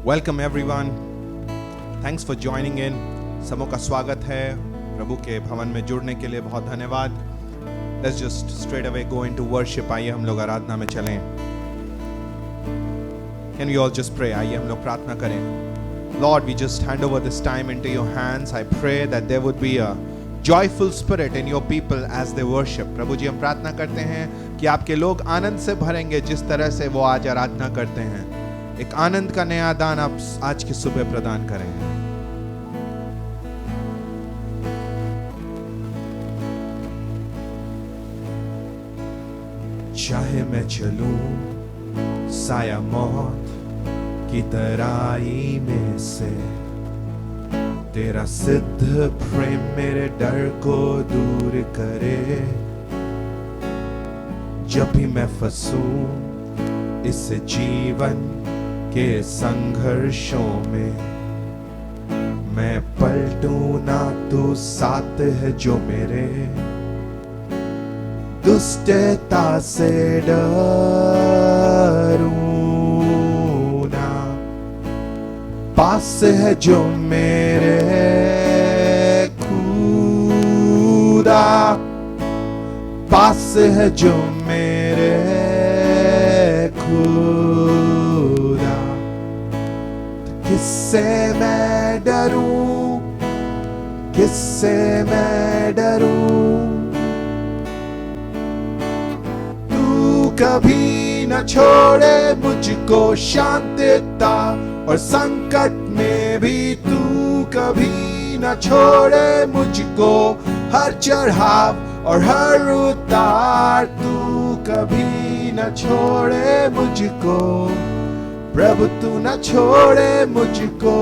Welcome everyone, thanks for joining in. सबों का स्वागत है प्रभु के भवन में जुड़ने के लिए। बहुत धन्यवाद। Let's just straight away go into worship. आइए हम लोग आराधना में चलें। Can we all just pray? आइए हम लोग प्रार्थना करें। Lord, we just hand over this time into your hands. I pray that there would be a joyful spirit in your people as they worship. प्रभु जी, हम प्रार्थना करते हैं कि आपके लोग आनंद से भरेंगे जिस तरह से वो आज आराधना करते हैं। एक आनंद का नया दान आप आज की सुबह प्रदान करें। चाहे मैं चलूं साया मौत की तराई में से, तेरा सिद्ध प्रेम मेरे डर को दूर करे। जब भी मैं फंसूं इस जीवन के संघर्षों में, मैं पलटूं ना तू साथ है जो मेरे। दुष्टता से डरूं ना, पास है जो मेरे खुदा। पास है जो मेरे खुदा। किससे मैं डरूं, किससे मैं डरूं। तू कभी न छोड़े मुझको शांतिता, और संकट में भी तू कभी न छोड़े मुझको। हर चढ़ाव और हर उतार तू कभी न छोड़े मुझको। प्रभु, तू न छोड़े मुझको।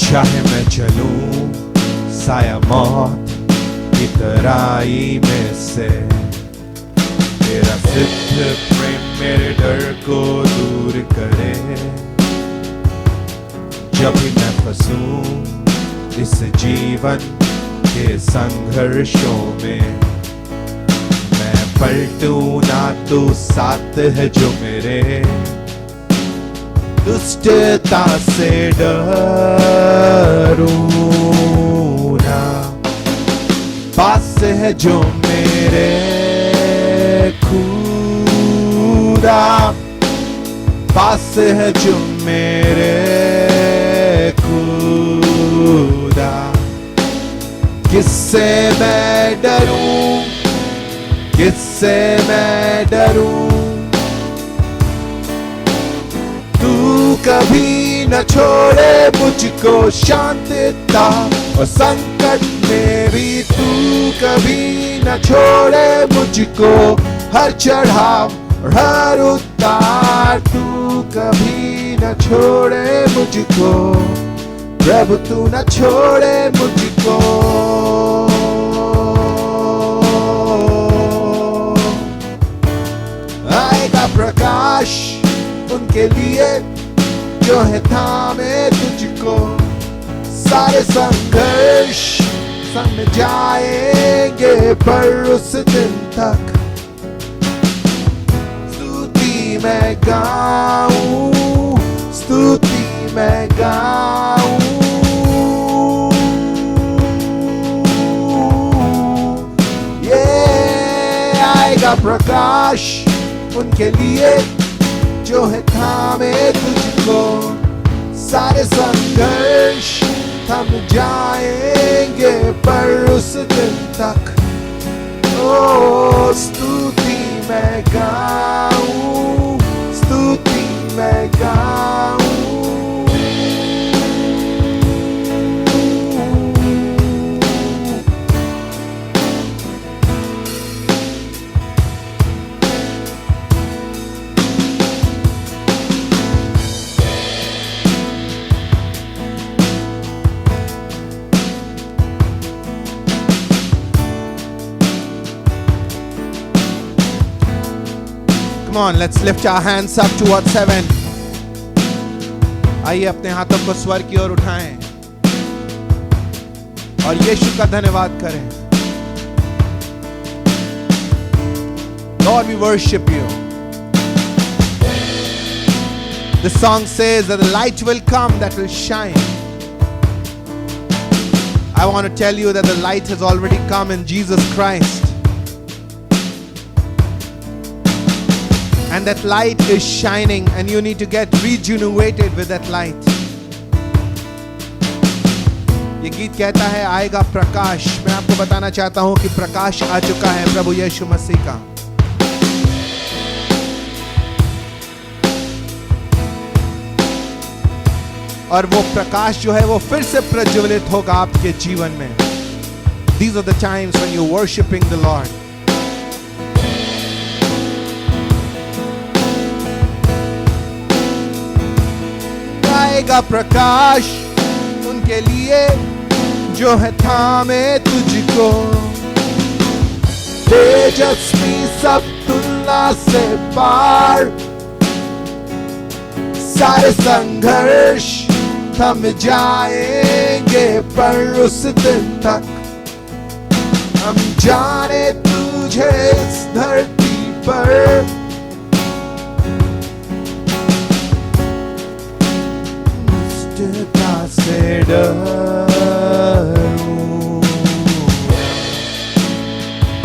चाहे मैं चलूं साया मौत की तराई में से, तेरा सिद्ध प्रेम मेरे डर को दूर करे। जब भी मैं फंसूं इस जीवन के संघर्षों में, मैं पलटूं ना तू साथ है जो मेरे। दुष्टता से डरूं ना, पास है जो मेरे खुदा। पास है जो मेरे खुदा। किससे मैं डरूं, किससे मैं डरूं। कभी न छोड़े मुझको शांतिता, और संकट में भी तू कभी न छोड़े मुझको। हर चढ़ाव और हर उतार तू कभी न छोड़े मुझको। प्रभु, तू न छोड़े मुझको। आएगा प्रकाश उनके लिए जो है थामे तुझको। सारे संघर्ष संग जाएंगे पर उस दिन तक। स्तुति मैं गाऊं, स्तुति मैं गाऊं। ये आएगा प्रकाश उनके लिए जो है थामे तुझको। सारे संघर्ष थम जाएंगे पर उस दिन तक। ओ स्तुति मैं गाऊं, स्तुति मैं गाऊं। on, let's lift our hands up towards heaven. आइए अपने हाथों को स्वर की ओर उठाएं और यीशु का धन्यवाद करें. Lord, we worship you. The song says that the light will come that will shine. I want to tell you that the light has already come in Jesus Christ. And that light is shining and you need to get rejuvenated with that light. ये गीत कहता है आएगा प्रकाश. मैं आपको बताना चाहता हूं कि प्रकाश आ चुका है प्रभु यीशु मसीह का. और वो प्रकाश जो है वो फिर से प्रज्वलित होगा आपके जीवन में. These are the times when you're worshiping the Lord. आएगा प्रकाश उनके लिए जो है थामे तुझको. तेजस्वी सब तुलना से पार. सारे संघर्ष थम जाएंगे पर उस दिन तक हम जाने तुझे इस धरती पर. निष्ठता से डरूं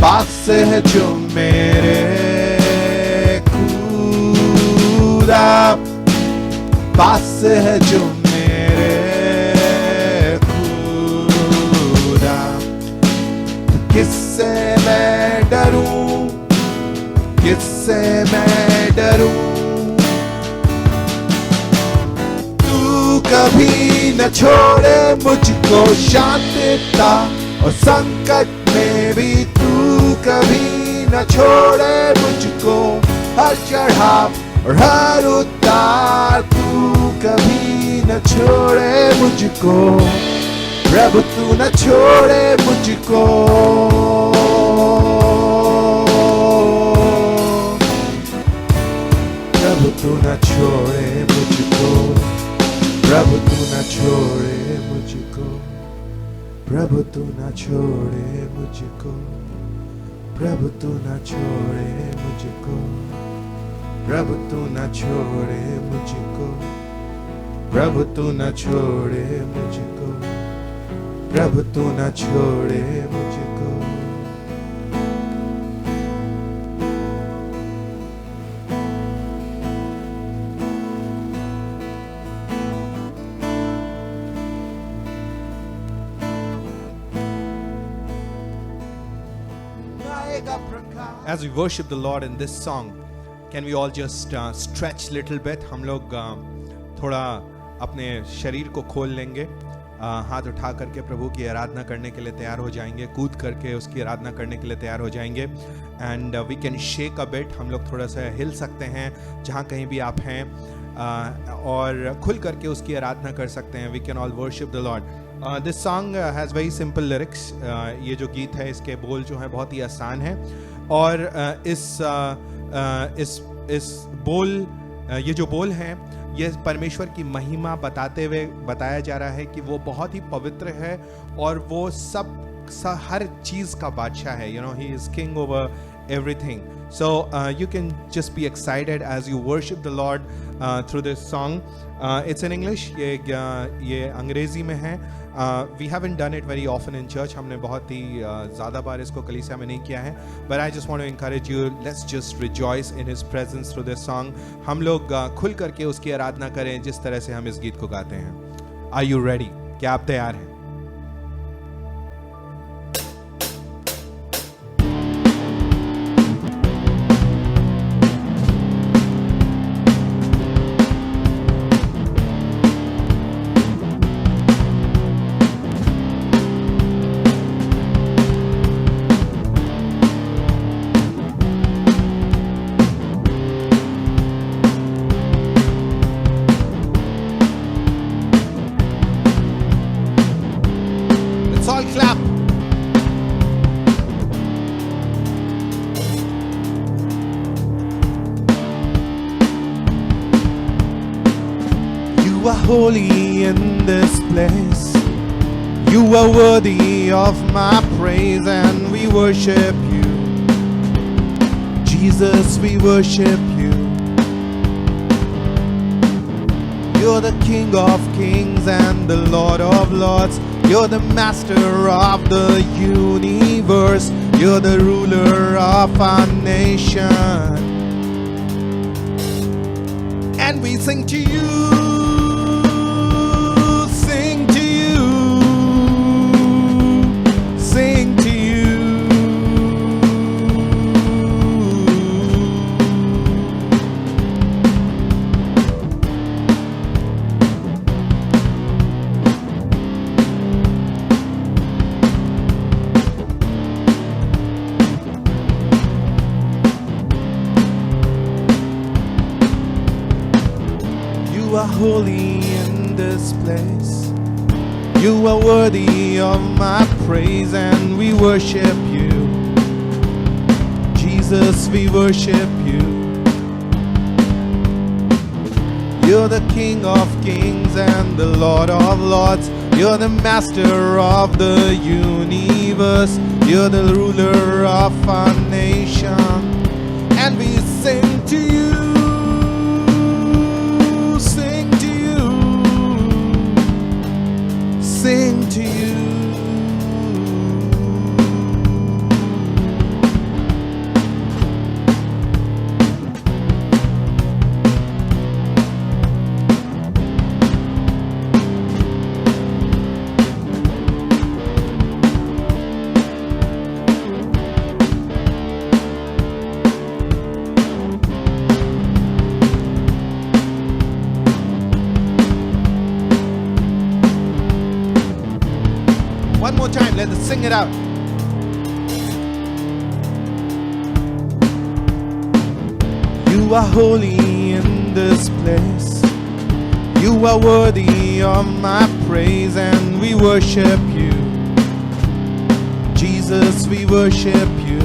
पास है जो मेरे खुदा. पास है जो मेरे खुदा. किससे मैं डरूं, किससे मैं डरूं. तू कभी न छोड़े मुझको शांतिता और संकट में भी. तू कभी न छोड़े मुझको हर चढ़ाव और हर उतार. तू कभी न छोड़े मुझको प्रभु. तू न छोड़े मुझको. प्रभु तू न छोड़े मुझको. प्रभु तू न छोड़े मुझको. प्रभु तू न छोड़े मुझको. प्रभु तू न छोड़े मुझको. प्रभु तू न छोड़े मुझको. प्रभु तू न छोड़े मुझको. प्रभु तू न छोड़े मुझको. As we worship the Lord in this song, can we all just stretch little bit? हम लोग थोड़ा अपने शरीर को खोल लेंगे. हाथ उठा करके प्रभु की आराधना करने के लिए तैयार हो जाएंगे. कूद करके उसकी आराधना करने के लिए तैयार हो जाएंगे. And we can shake a bit. हम लोग थोड़ा सा हिल सकते हैं जहाँ कहीं भी आप हैं. और खुल करके उसकी आराधना कर सकते हैं. We can all worship the Lord. This song has very simple lyrics. ये जो गीत है इसके बोल जो हैं बहुत ही आसान है. और इस बोल ये जो बोल हैं ये परमेश्वर की महिमा बताते हुए बताया जा रहा है कि वो बहुत ही पवित्र है और वो हर चीज़ का बादशाह है. You know he is king over everything. So you can just be excited as you worship the Lord through this song. It's in English. ये अंग्रेजी में है. We haven't done it very often in church. हमने बहुत ही ज़्यादा बार इसको कलीसिया में नहीं किया है. But I just want to encourage you. Let's just rejoice in His presence through this song. हम लोग खुल करके उसकी आराधना करें जिस तरह से हम इस गीत को गाते हैं. Are you ready? क्या आप तैयार हैं? You are holy in this place. You are worthy of my praise, and we worship you. Jesus, we worship you. You're the King of kings and the Lord of lords. You're the master of the universe. You're the ruler of our nation. And we sing to you, sing to you, sing to you. You are holy in this place. You are worthy of my praise, and we worship you. Jesus, we worship you. You're the King of kings and the Lord of lords. You're the master of the universe. You're the ruler of our nation. And we sing to you, sing to you, sing to you. One more time, let us sing it out. You are holy in this place. You are worthy of my praise, and we worship you. Jesus, we worship you.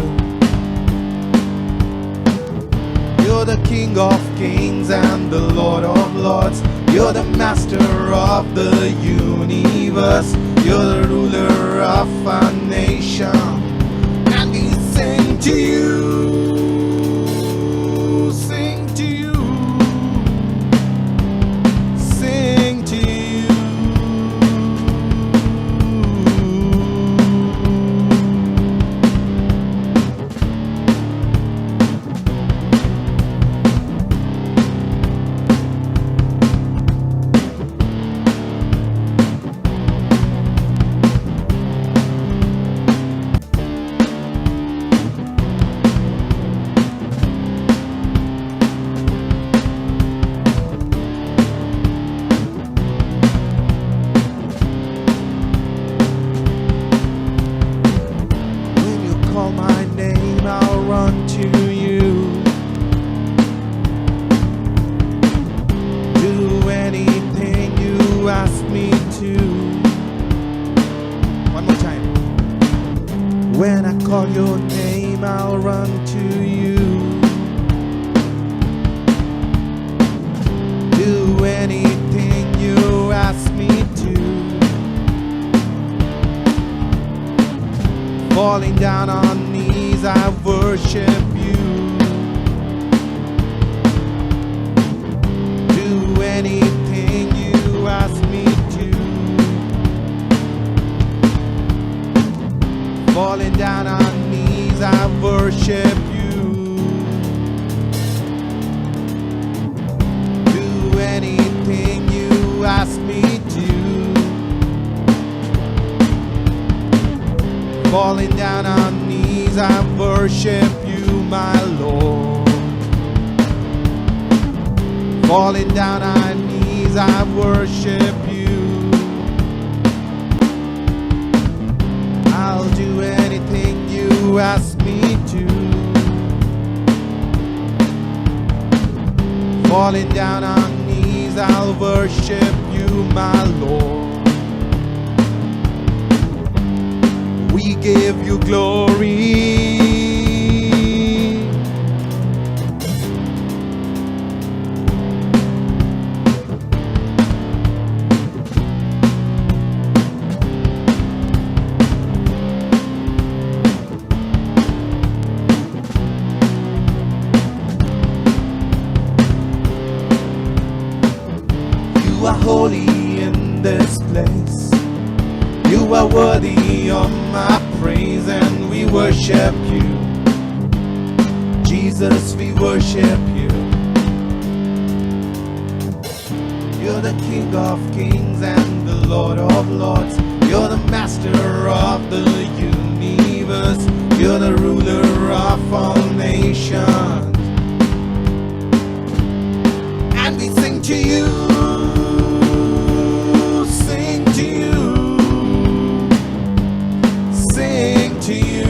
You're the King of kings and the Lord of lords. You're the master of the universe. You're the ruler of our nation. And we sing to you, sing to you, sing to you. Call my name, I'll run to you. Do anything you ask me to. One more time. When I call your name, I'll run to you. Do anything you ask me to. Falling down on knees, I worship you. Do anything you ask me to. Falling down on knees, I worship you. Do anything you ask me to. Falling down on knees, I worship you, my Lord. Falling down on knees, I worship you. I'll do anything you ask me to. Falling down on knees, I'll worship you, my Lord. We give you glory. are holy in this place. You are worthy of my praise, and we worship you. Jesus, we worship you. You're the King of kings and the Lord of lords. You're the master of the universe. You're the ruler of all nations. And we sing to you, sing to you, sing to you.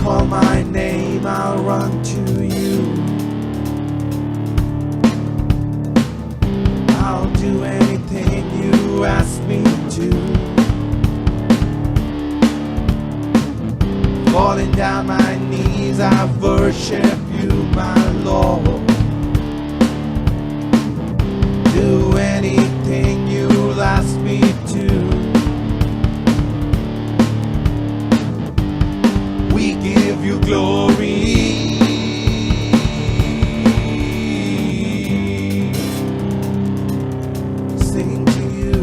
Call my name, I'll run to you. I'll do anything you ask me to. Falling down my knees, I worship you, my Lord. Do anything you ask me to. We give you glory. Sing to you.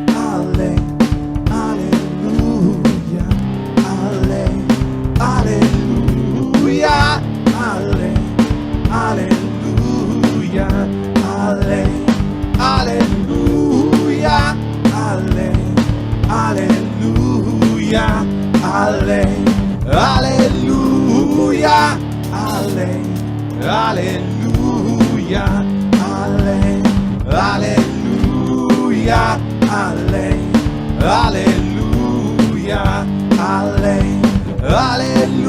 Hallelujah, hallelujah, hallelujah, hallelujah, hallelujah. Hallelujah, hallelujah, hallelujah, hallelujah, hallelujah, hallelujah,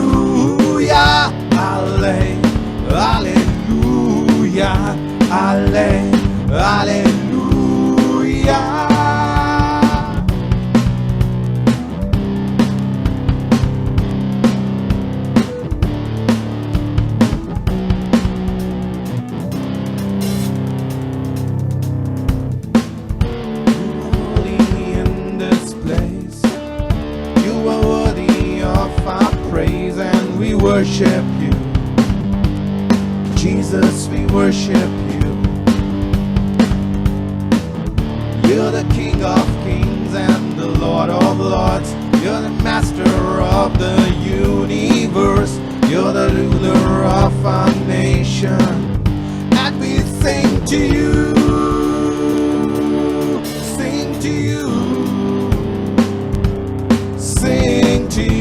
hallelujah, hallelujah, hallelujah. Holy in this place. You are worthy of our praise, and we worship you. Jesus, we worship you. You're the King of kings and the Lord of lords. You're the master of the universe. You're the ruler of our nation. And we sing to you, sing to you, sing to you.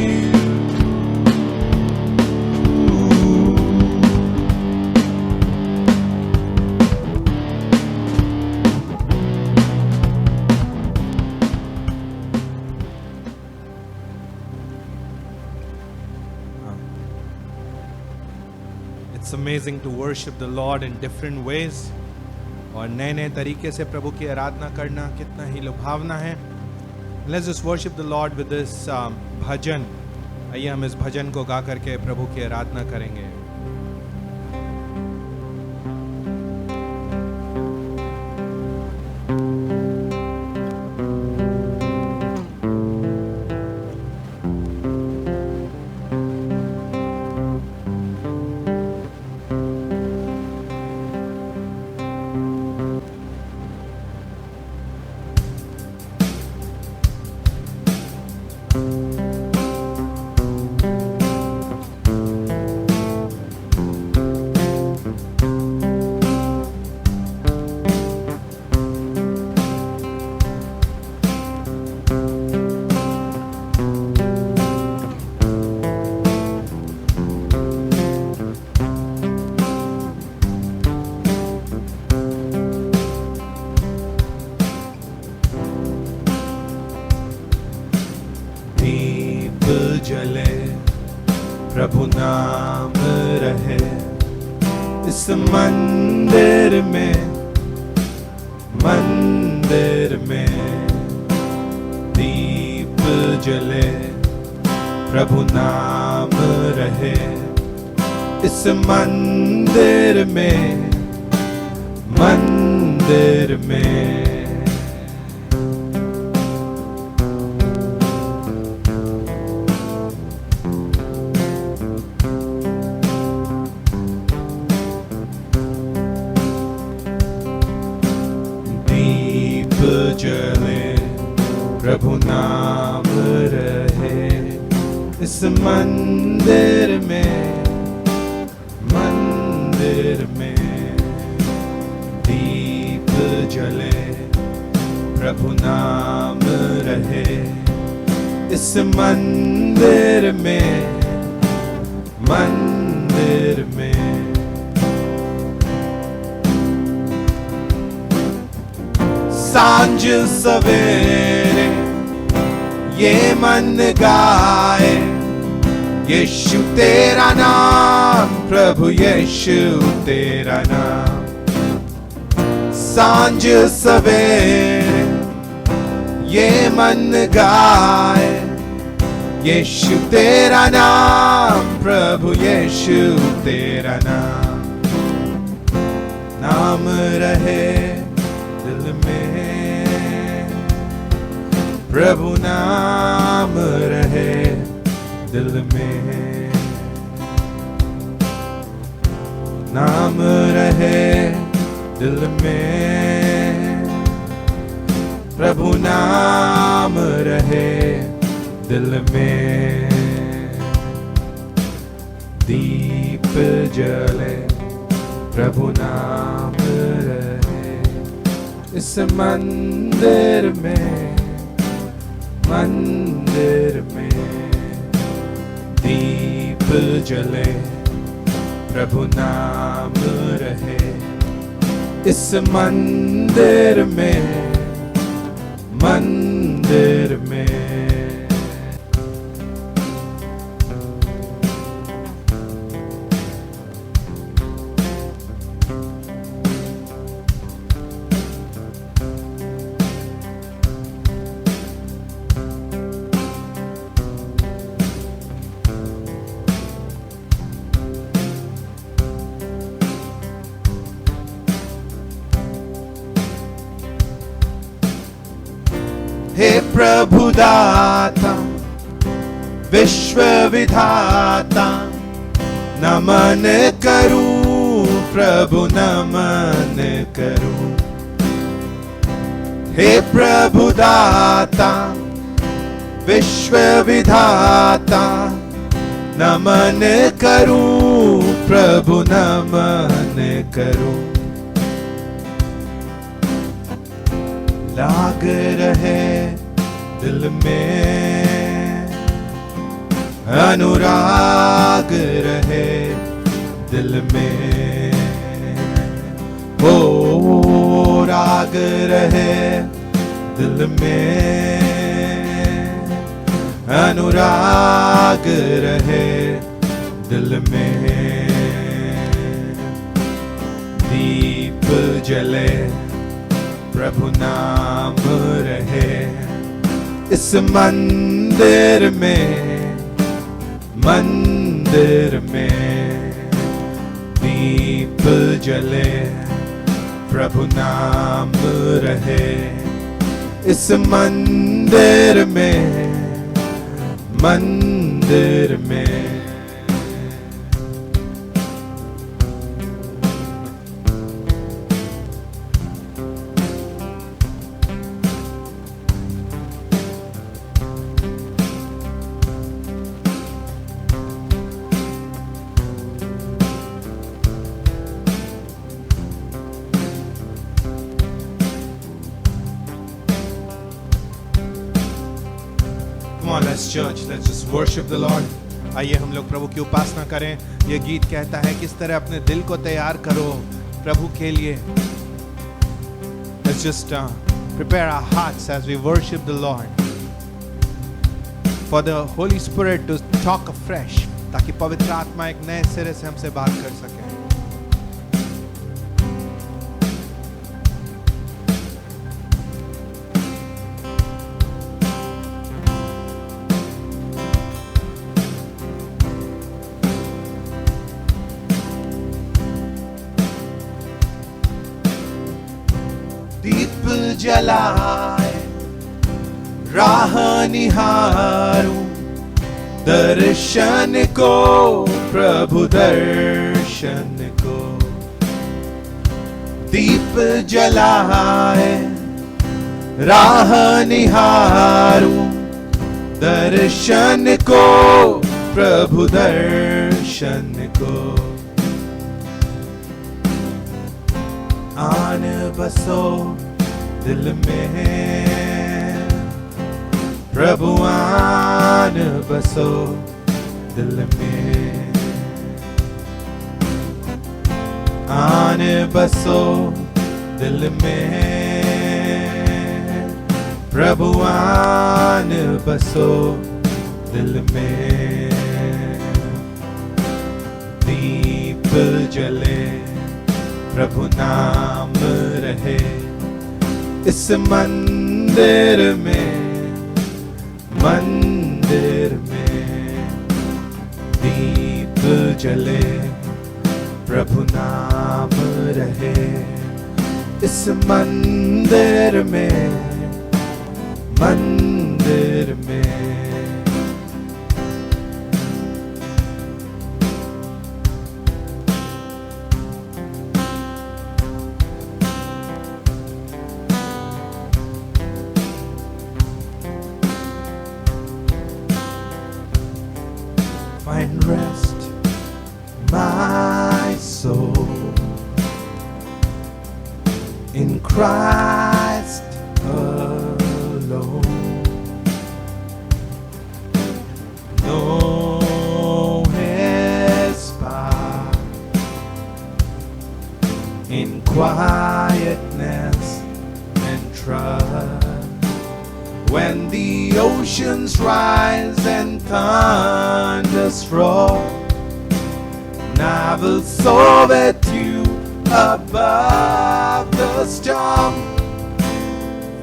It's amazing to worship the Lord in different ways. और नए नए तरीके से प्रभु की आराधना करना कितना ही लुभावना है. Let's just worship the Lord with this भजन. आइए हम इस भजन को गा करके प्रभु की आराधना करेंगे. प्रभु नाम रहे इस मंदिर में, मंदिर में दीप जले, प्रभु नाम रहे इस मंदिर में, मंदिर में। दीप जले, प्रभु नाम रहे इस मंदिर में, मंदिर में दीप जले, प्रभु नाम रहे इस मंदिर में, मंदिर में। सांझ सवेरे ये मन गाए, यीशु तेरा नाम, प्रभु यीशु तेरा नाम। सांझ सवेरे ये मन गाए, यीशु तेरा नाम, प्रभु यीशु तेरा नाम। नाम रहे दिल में, प्रभु नाम रहे दिल में, नाम रहे दिल में, प्रभु नाम रहे दिल में। दीप जले, प्रभु नाम रहे इस मंदिर में, मंदिर में दीप जले, प्रभु नाम रहे इस मंदिर में, मंदिर में। हे प्रभु दाता, विश्व विधाता, नमन करूं प्रभु, नमन करूं। हे प्रभु दाता, विश्व विधाता, नमन करूं प्रभु, नमन करूं। लाग रहे दिल में, अनुराग रहे दिल में, हो राग रहे दिल में, अनुराग रहे दिल में। दीप जले, प्रभु नाम रहे इस मंदिर में, मंदिर में दीप जले, प्रभु नाम रहे इस मंदिर में, मंदिर में। Come on, let's church. Let's just worship the Lord. आइए हम लोग प्रभु की उपासना करें। ये गीत कहता है किस तरह अपने दिल को तैयार करो प्रभु के लिए। Let's just prepare our hearts as we worship the Lord for the Holy Spirit to talk afresh, ताकि पवित्र आत्मा एक नए सिरे से हमसे बात कर सके। दीप जलाए राह निहारूं, दर्शन को प्रभु दर्शन को। दीप जलाए राह निहारूं, दर्शन को प्रभु दर्शन को। आन बसो दिल में प्रभु, आन बसो दिल में। आन बसो दिल में प्रभु, आन बसो दिल में। दीप जले प्रभु नाम रहे इस मंदिर में, मंदिर में। दीप जले प्रभु नाम रहे इस मंदिर में, मंदिर में। Find rest, my soul, in Christ alone. No spot in quietness and trust. When the oceans rise and thunders roar, and I will soar with you above the storm.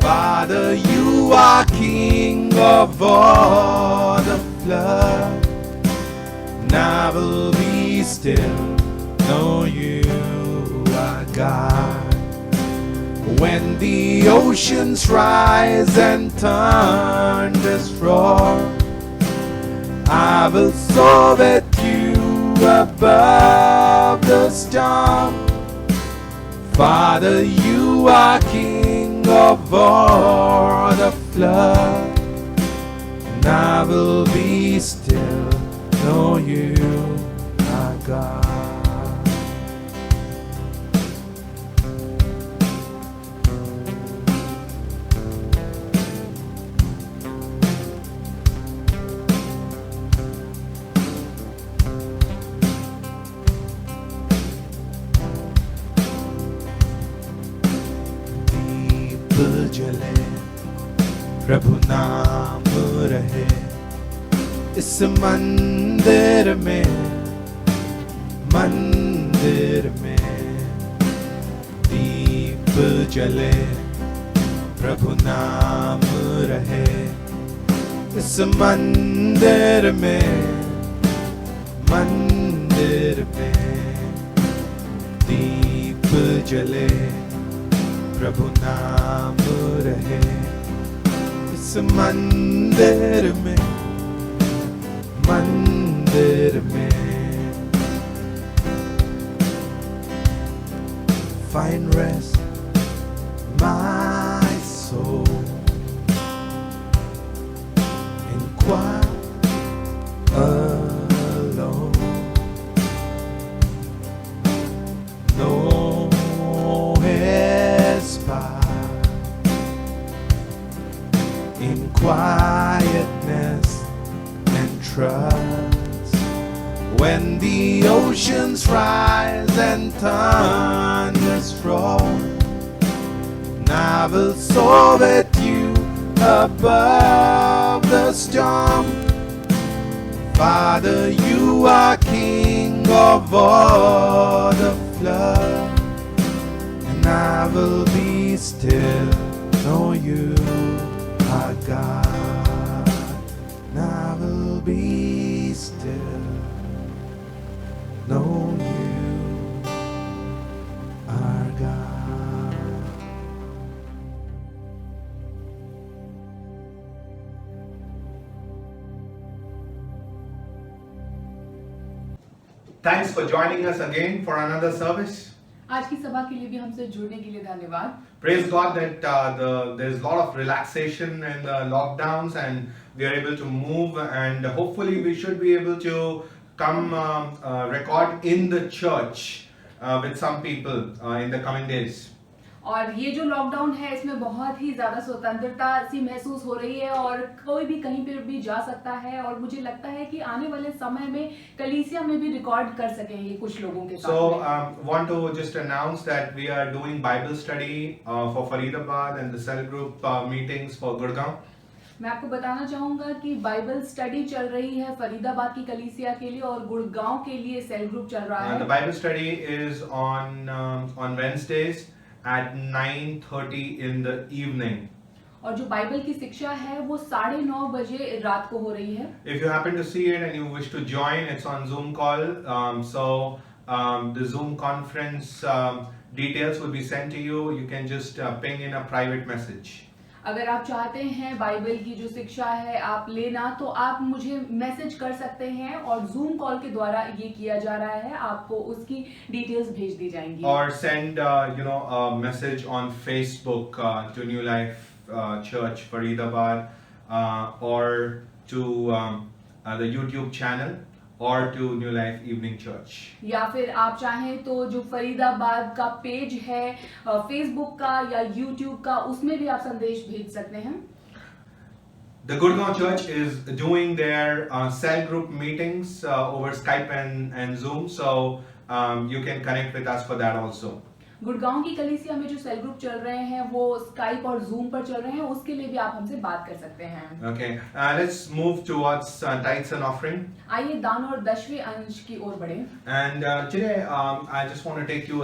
Father, you are King of all the flood, and I will be still, know you are God. When the oceans rise and thunders roar, I will soar with you above the storm. Father, you are King of all the flood, and I will be still, know you are God. जले प्रभु नाम रहे इस मंदिर में, मंदिर में। दीप जले प्रभु नाम रहे इस मंदिर में, मंदिर में। दीप जले प्रभु नाम रहे इस मंदिर में, मंदिर में। Find rest, my soul, in quiet alone. No in quietness and trust. When the oceans rise and thunders roar, and I will soar with you above the storm. Father, you are King of all the flood, and I will be still, know you are God, and I will be still, know you are God. Thanks for joining us again for another service. आज की सभा के लिए भी हमसे जुड़ने के लिए धन्यवाद। Praise God that there's a lot of relaxation in the lockdowns and we are able to move, and hopefully we should be able to come record in the church with some people in the coming days. और ये जो lockdown है इसमें बहुत ही ज्यादा स्वतंत्रता सी महसूस हो रही है और कोई भी कहीं पर भी जा सकता है, और मुझे लगता है कि आने वाले समय में कलीसिया में भी रिकॉर्ड कर सकेंगे कुछ लोगों के साथ। So want to just announce that we are doing Bible study for Faridabad and the cell group meetings for Gurgaon. मैं आपको बताना चाहूंगा कि बाइबल स्टडी चल रही है फरीदाबाद की कलीसिया के लिए और गुड़गांव के लिए सेल ग्रुप चल रहा है। The Bible study is on Wednesdays at 9:30 in the evening. और जो बाइबल की शिक्षा है वो 9:30 बजे रात को हो रही है। If you happen to see it and you wish to join, it's on Zoom call. The Zoom conference details will be sent to you. You can just ping in a private message. अगर आप चाहते हैं Bible की जो शिक्षा है आप लेना, तो आप मुझे मैसेज कर सकते हैं और जूम कॉल के द्वारा ये किया जा रहा है, आपको उसकी डिटेल्स भेज दी जाएंगी। Or send a message on Facebook to New Life Church Faridabad or to the YouTube channel or to New Life Evening Church. या फिर आप चाहें तो जो फरीदाबाद का पेज है फेसबुक का या यूट्यूब का, उसमें भी आप संदेश भेज सकते हैं। The Gurgaon Church is doing their cell group meetings over Skype and Zoom, so you can connect with us for that also. Gurgaon की कलीसिया में जो सेल ग्रुप चल रहे हैं वो स्काइप और जूम पर चल रहे हैं, उसके लिए भी आप हमसे बात कर सकते हैं। Okay, let's move towards tithes and offering. आइए दान और दशवें अंश की ओर बढ़े। And today I just want to take you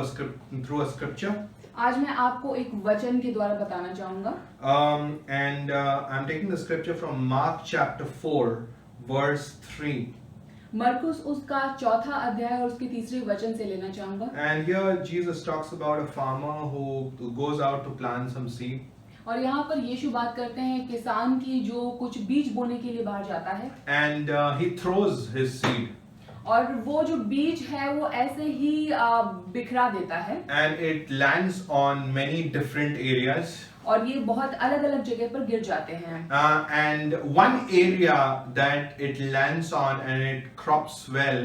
through a scripture. आज मैं आपको एक वचन के द्वारा बताना चाहूंगा। And I'm taking the scripture from Mark chapter 4 verse 3. मरकुस उसका 4 अध्याय और उसके 3 वचन से लेना चाहूंगा। And here Jesus talks about a farmer who goes out to plant some seed. और यहाँ पर यीशु बात करते हैं किसान की जो कुछ बीज बोने के लिए बाहर जाता है। And he throws his seed. और वो जो बीज है वो ऐसे ही बिखरा देता है। And it lands on many different areas. और ये बहुत अलग अलग जगह पर गिर जाते हैं। And one area that it lands on and it crops well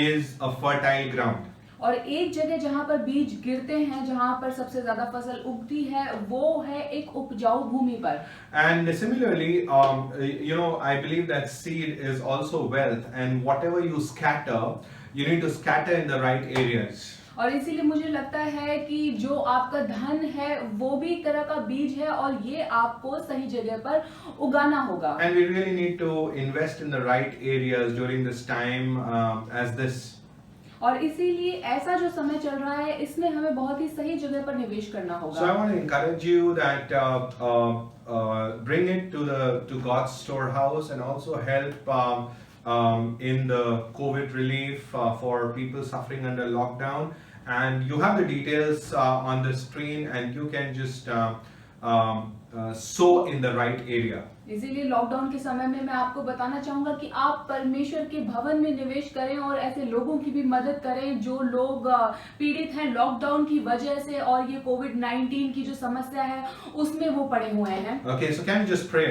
is a fertile ground. और एक जगह जहाँ पर बीज गिरते हैं, जहाँ पर सबसे ज्यादा फसल उगती है, वो है एक उपजाऊ भूमि पर। And similarly, I believe that seed is also wealth, and whatever you scatter, you need to scatter in the right areas. और इसीलिए मुझे लगता है कि जो आपका धन है वो भी एक तरह का बीज है और ये आपको सही जगह पर उगाना होगा। And we really need to invest in the right areas during this time as this. और इसीलिए ऐसा जो समय चल रहा है इसमें हमें बहुत ही सही जगह पर निवेश करना होगा। So I want to encourage you that bring it to God's storehouse and also help in the COVID relief for people suffering under lockdown. And you have the details on the screen, and you can just sow in the right area. इसीलिए lockdown के समय में मैं आपको बताना चाहूंगा कि आप परमेश्वर के भवन में निवेश करें और ऐसे लोगों की भी मदद करें जो लोग पीड़ित हैं लॉकडाउन की वजह से और ये कोविड-19 की जो समस्या है उसमें वो पड़े हुए हैं। Okay, so can we just pray?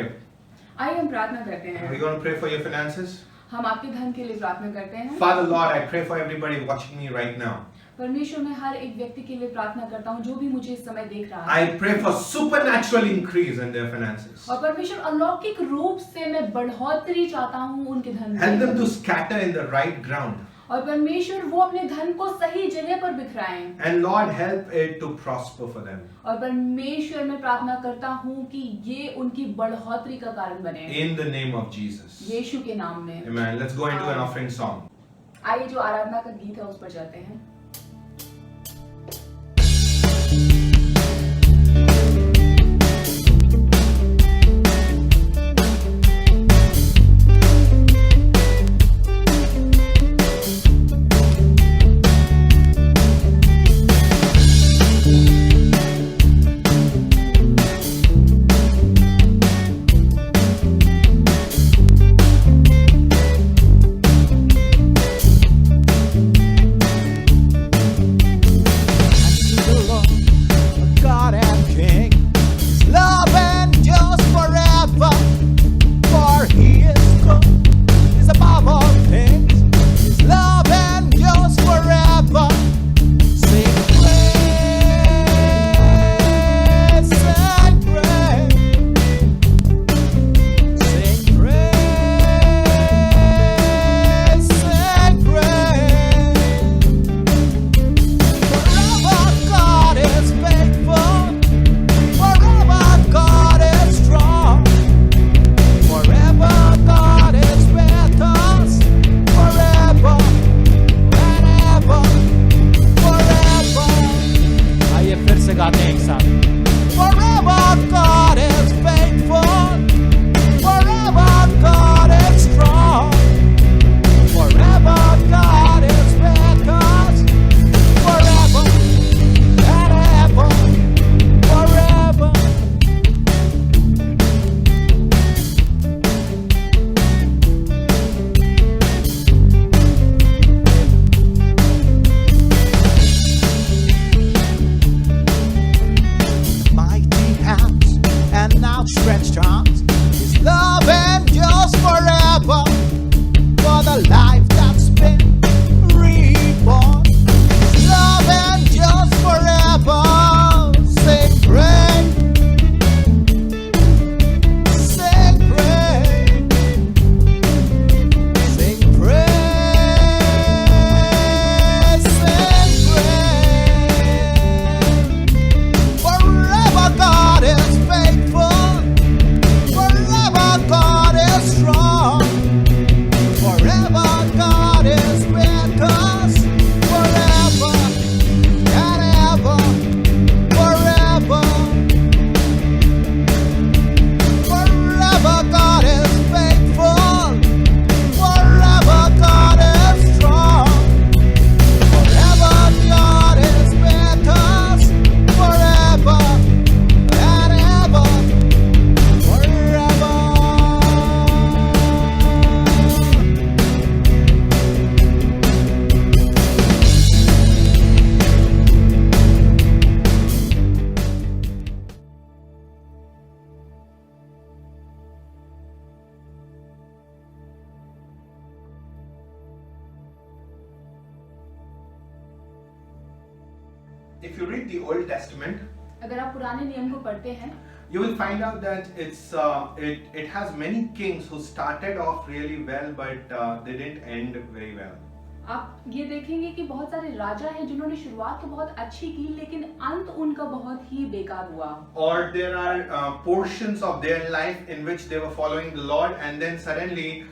आइए हम प्रार्थना करते हैं। Are you going to pray for your finances? हम आपके धन के लिए प्रार्थना करते हैं। Father Lord, I pray for everybody watching me right now. परमेश्वर मैं हर एक व्यक्ति के लिए प्रार्थना करता हूँ जो भी मुझे इस समय देख रहा है। I pray for supernatural increase in their finances. और परमेश्वर अलौकिक रूप से मैं बढ़ोतरी चाहता हूँ उनके धन में। Help them to scatter in the right ground. और परमेश्वर वो अपने धन को सही जगह पर बिखराएं। And Lord, help it to prosper for them. और परमेश्वर मैं प्रार्थना करता हूँ कि ये उनकी बढ़ोतरी का कारण बने। In the name of Jesus. यीशु के नाम में। Amen. Let's go into an offering song. आइए जो आराधना का गीत है उस पर चलते हैं। If you read the Old Testament, अगर आप पुराने नियम को पढ़ते हैं you will find out that it has many kings who started off really well, but they didn't end very well. आप ये देखेंगे कि बहुत सारे राजा हैं जिन्होंने शुरुआत तो बहुत अच्छी की लेकिन अंत उनका बहुत ही बेकार हुआ। Or there are portions of their life in which they were following the Lord, and then suddenly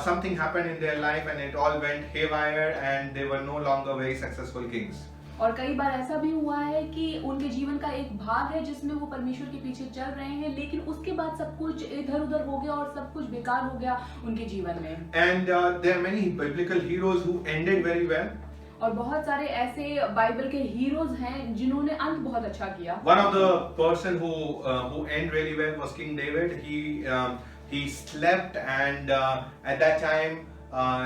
something happened in their life and it all went haywire and they were no longer very successful kings. और कई बार ऐसा भी हुआ है कि उनके जीवन का एक भाग है जिसमें वो परमेश्वर के पीछे चल रहे हैं लेकिन उसके बाद सब कुछ इधर उधर हो गया और सब कुछ बेकार हो गया उनके जीवन में। And there are many biblical heroes who ended very well. और बहुत सारे ऐसे बाइबल के हीरोज हैं जिन्होंने अंत बहुत अच्छा किया। One of the person who ended really well was King David. He slept and at that time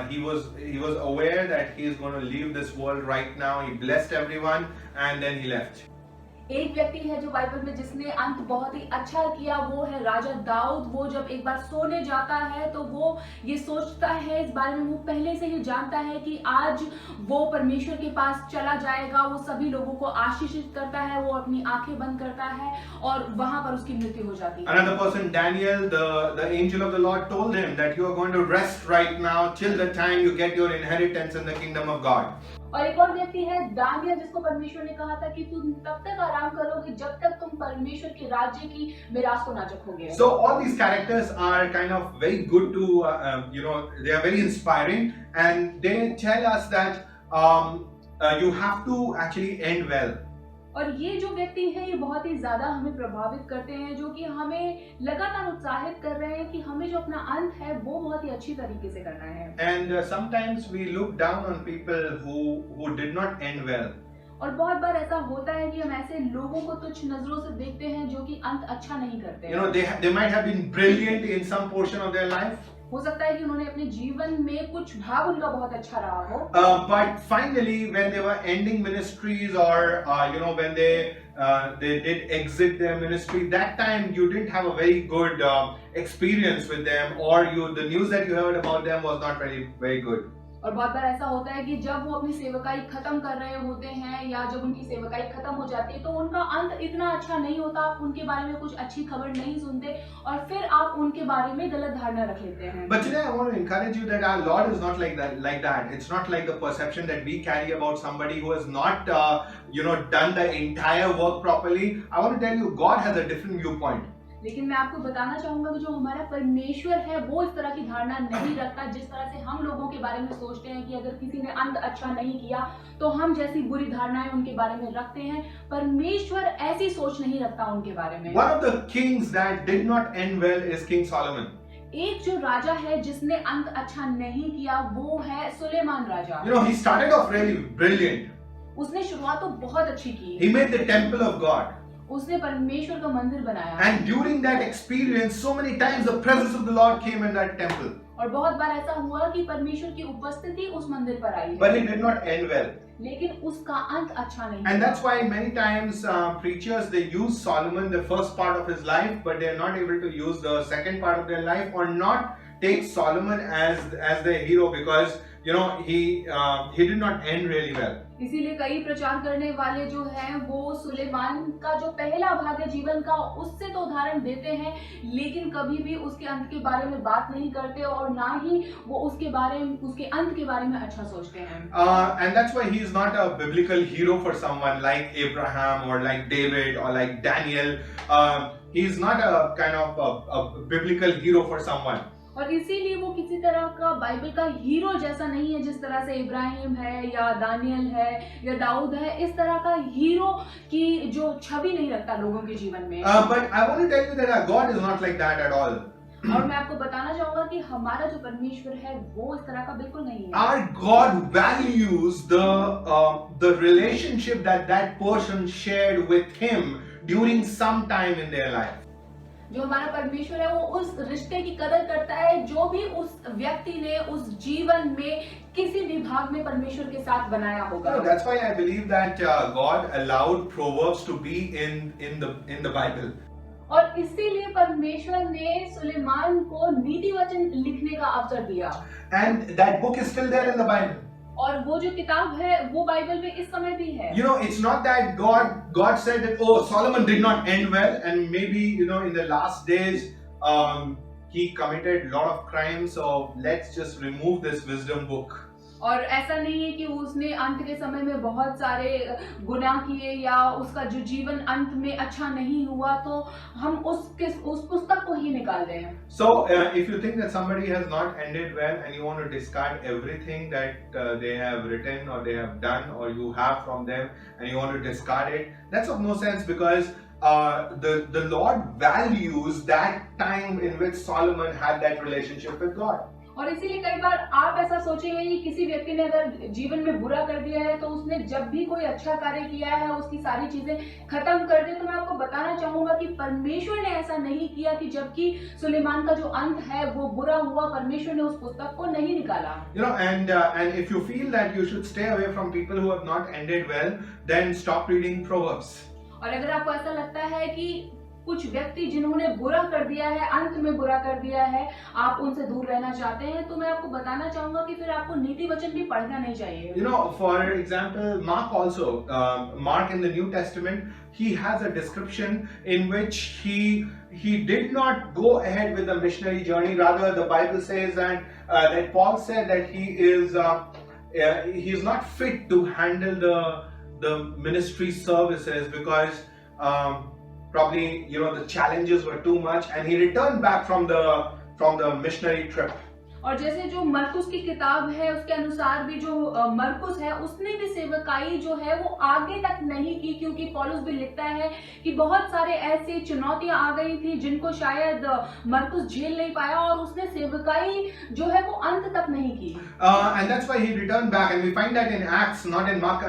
he was aware that he is going to leave this world right now. He blessed everyone and then he left. एक व्यक्ति है जो Bible में जिसने अंत बहुत ही अच्छा किया, वो है राजा दाऊद। वो जब एक बार सोने जाता है तो वो ये सोचता है, इस बारे में वो पहले से ही जानता है कि आज वो परमेश्वर के पास चला जाएगा। वो सभी लोगों को आशीषित करता है, वो अपनी आंखें बंद करता है और वहां पर उसकी मृत्यु हो जाती है। Another person, Daniel, the angel of the Lord told him that you are going to rest right now till the time you get your inheritance in the kingdom of God. और एक और व्यक्ति है दानियल, जिसको परमेश्वर ने कहा था कि तुम तब तक आराम करोगे जब तक तुम तुम परमेश्वर के राज्य की मिरास को ना चखोगे। So all these characters are kind of very good to, they are very inspiring, and they tell us that you have to actually end well. और ये जो व्यक्ति हैं ये बहुत ही ज्यादा हमें प्रभावित करते हैं, जो कि हमें लगातार उत्साहित कर रहे हैं कि हमें जो अपना अंत है वो बहुत ही अच्छी तरीके से करना है। And sometimes we look down on people who did not end well. और बहुत बार ऐसा होता है कि हम ऐसे लोगों को तुच्छ नजरों से देखते हैं जो कि अंत अच्छा नहीं करते हैं। You know, they might have been brilliant in some portion of their life. हो सकता है कि उन्होंने अपने जीवन में कुछ भाग उनका बहुत अच्छा रहा हो, But finally, when they were ending ministries, or when they did exit their ministry, that time you didn't have a very good experience with them, or the news that you heard about them was not very very good. और बहुत बार ऐसा होता है कि जब वो अपनी सेवकाई खत्म कर रहे होते हैं या जब उनकी सेवकाई खत्म हो जाती है तो उनका अंत इतना अच्छा नहीं होता, आप उनके बारे में कुछ अच्छी खबर नहीं सुनते और फिर आप उनके बारे में गलत धारणा रख लेते हैं। But today I want to encourage you that our Lord is not like that. It's not like the perception that we carry about somebody who has not done the entire work properly. I want to tell you, God has a different viewpoint. लेकिन मैं आपको बताना चाहूंगा कि जो हमारा परमेश्वर है वो इस तरह की धारणा नहीं रखता जिस तरह से हम लोगों के बारे में सोचते हैं कि अगर किसी ने अंत अच्छा नहीं किया तो हम जैसी बुरी धारणाएं उनके बारे में रखते हैं। परमेश्वर ऐसी सोच नहीं रखता उनके बारे में। One of the kings that did not end well is King Solomon. एक जो राजा है जिसने अंत अच्छा नहीं किया वो है सुलेमान राजा। You know, he started off really brilliant. उसने शुरुआत तो बहुत अच्छी की। He made the temple of God. उसने परमेश्वर का मंदिर बनाया। And during that experience, so many times the presence of the Lord came in that temple. और बहुत बार ऐसा हुआ कि परमेश्वर की उपस्थिति उस मंदिर पर आई। But it did not end well. लेकिन उसका अंत अच्छा नहीं। And that's why many times preachers, they use Solomon the first part of his life, but they are not able to use the second part of their life, or not take Solomon as their hero, because he did not end really well. इसीलिए कई प्रचार करने वाले जो हैं वो सुलेमान का जो पहला भाग है जीवन का उससे तो उदाहरण देते हैं, लेकिन कभी भी उसके अंत के बारे में बात नहीं करते और ना ही वो उसके अंत के बारे में अच्छा सोचते हैं। And that's why he is not a biblical hero for someone like Abraham or like David or like Daniel. He is not a kind of a biblical hero for someone. और इसीलिए वो किसी तरह का बाइबल का hero जैसा नहीं है जिस तरह से इब्राहिम है या दानियल है या दाऊद है, इस तरह का हीरो की जो छवि नहीं रखता लोगों के जीवन में। But I want to tell you that our God is not like that at all. और मैं आपको बताना चाहूंगा कि हमारा जो परमेश्वर है वो इस तरह का बिल्कुल नहीं है। Our God values the relationship that person shared with Him during some time in their life. जो हमारा परमेश्वर है वो उस रिश्ते की कदर करता है जो भी उस व्यक्ति ने उस जीवन में किसी भी भाग में परमेश्वर के साथ बनाया होगा। That's why I believe that God allowed Proverbs to be in the Bible. और इसीलिए परमेश्वर ने सुलेमान को नीति वचन लिखने का अवसर दिया। And that book is still there in the Bible. और वो जो किताब है वो बाइबल में इस समय भी है। It's not that God said that, oh, Solomon did not end well, and maybe in the last days he committed a lot of crimes, so let's just remove this wisdom book. और ऐसा नहीं है कि उसने अंत के समय में बहुत सारे गुनाह किए या उसका जो जीवन अंत में अच्छा नहीं हुआ तो हम उस पुस्तक को ही निकाल दें। So if you think that somebody has not ended well and you want to discard everything that they have written or they have done or you have from them and you want to discard it, that's of no sense, because the Lord values that time in which Solomon had that relationship with God. और इसीलिए कई बार आप ऐसा सोचेंगे कि किसी व्यक्ति ने अगर जीवन में बुरा कर दिया है तो उसने जब भी कोई अच्छा कार्य किया है उसकी सारी चीजें खत्म कर दे। तो मैं आपको बताना चाहूंगा कि परमेश्वर ने ऐसा नहीं किया कि जबकि सुलेमान का जो अंत है वो बुरा हुआ, परमेश्वर ने उस पुस्तक को नहीं निकाला। And if you feel that you should stay away from people who have not ended well, then stop reading Proverbs. और अगर आपको ऐसा लगता है कि कुछ व्यक्ति जिन्होंने बुरा कर दिया है, अंत में बुरा कर दिया है, आप उनसे दूर रहना चाहते हैं, तो मैं आपको बताना चाहूंगा कि फिर आपको नीति वचन भी पढ़ना नहीं चाहिए। For example, Mark also, Mark in the New Testament, he has a description in which he did not go ahead with the missionary journey. Rather, the Bible says that Paul said that he is not fit to handle the ministry services because probably the challenges were too much, and he returned back from the missionary trip. और जैसे जो मरकुस की किताब है उसके अनुसार भी जो मरकुस है उसने भी सेवकाई जो है वो आगे तक नहीं की, क्योंकि पौलुस भी लिखता है कि बहुत सारे ऐसी चुनौतियां आ गई थी जिनको शायद मरकुस झेल नहीं पाया और उसने सेवकाई जो है वो अंत तक नहीं की. And that's why he returned back, and we find that in Acts, not in Mark.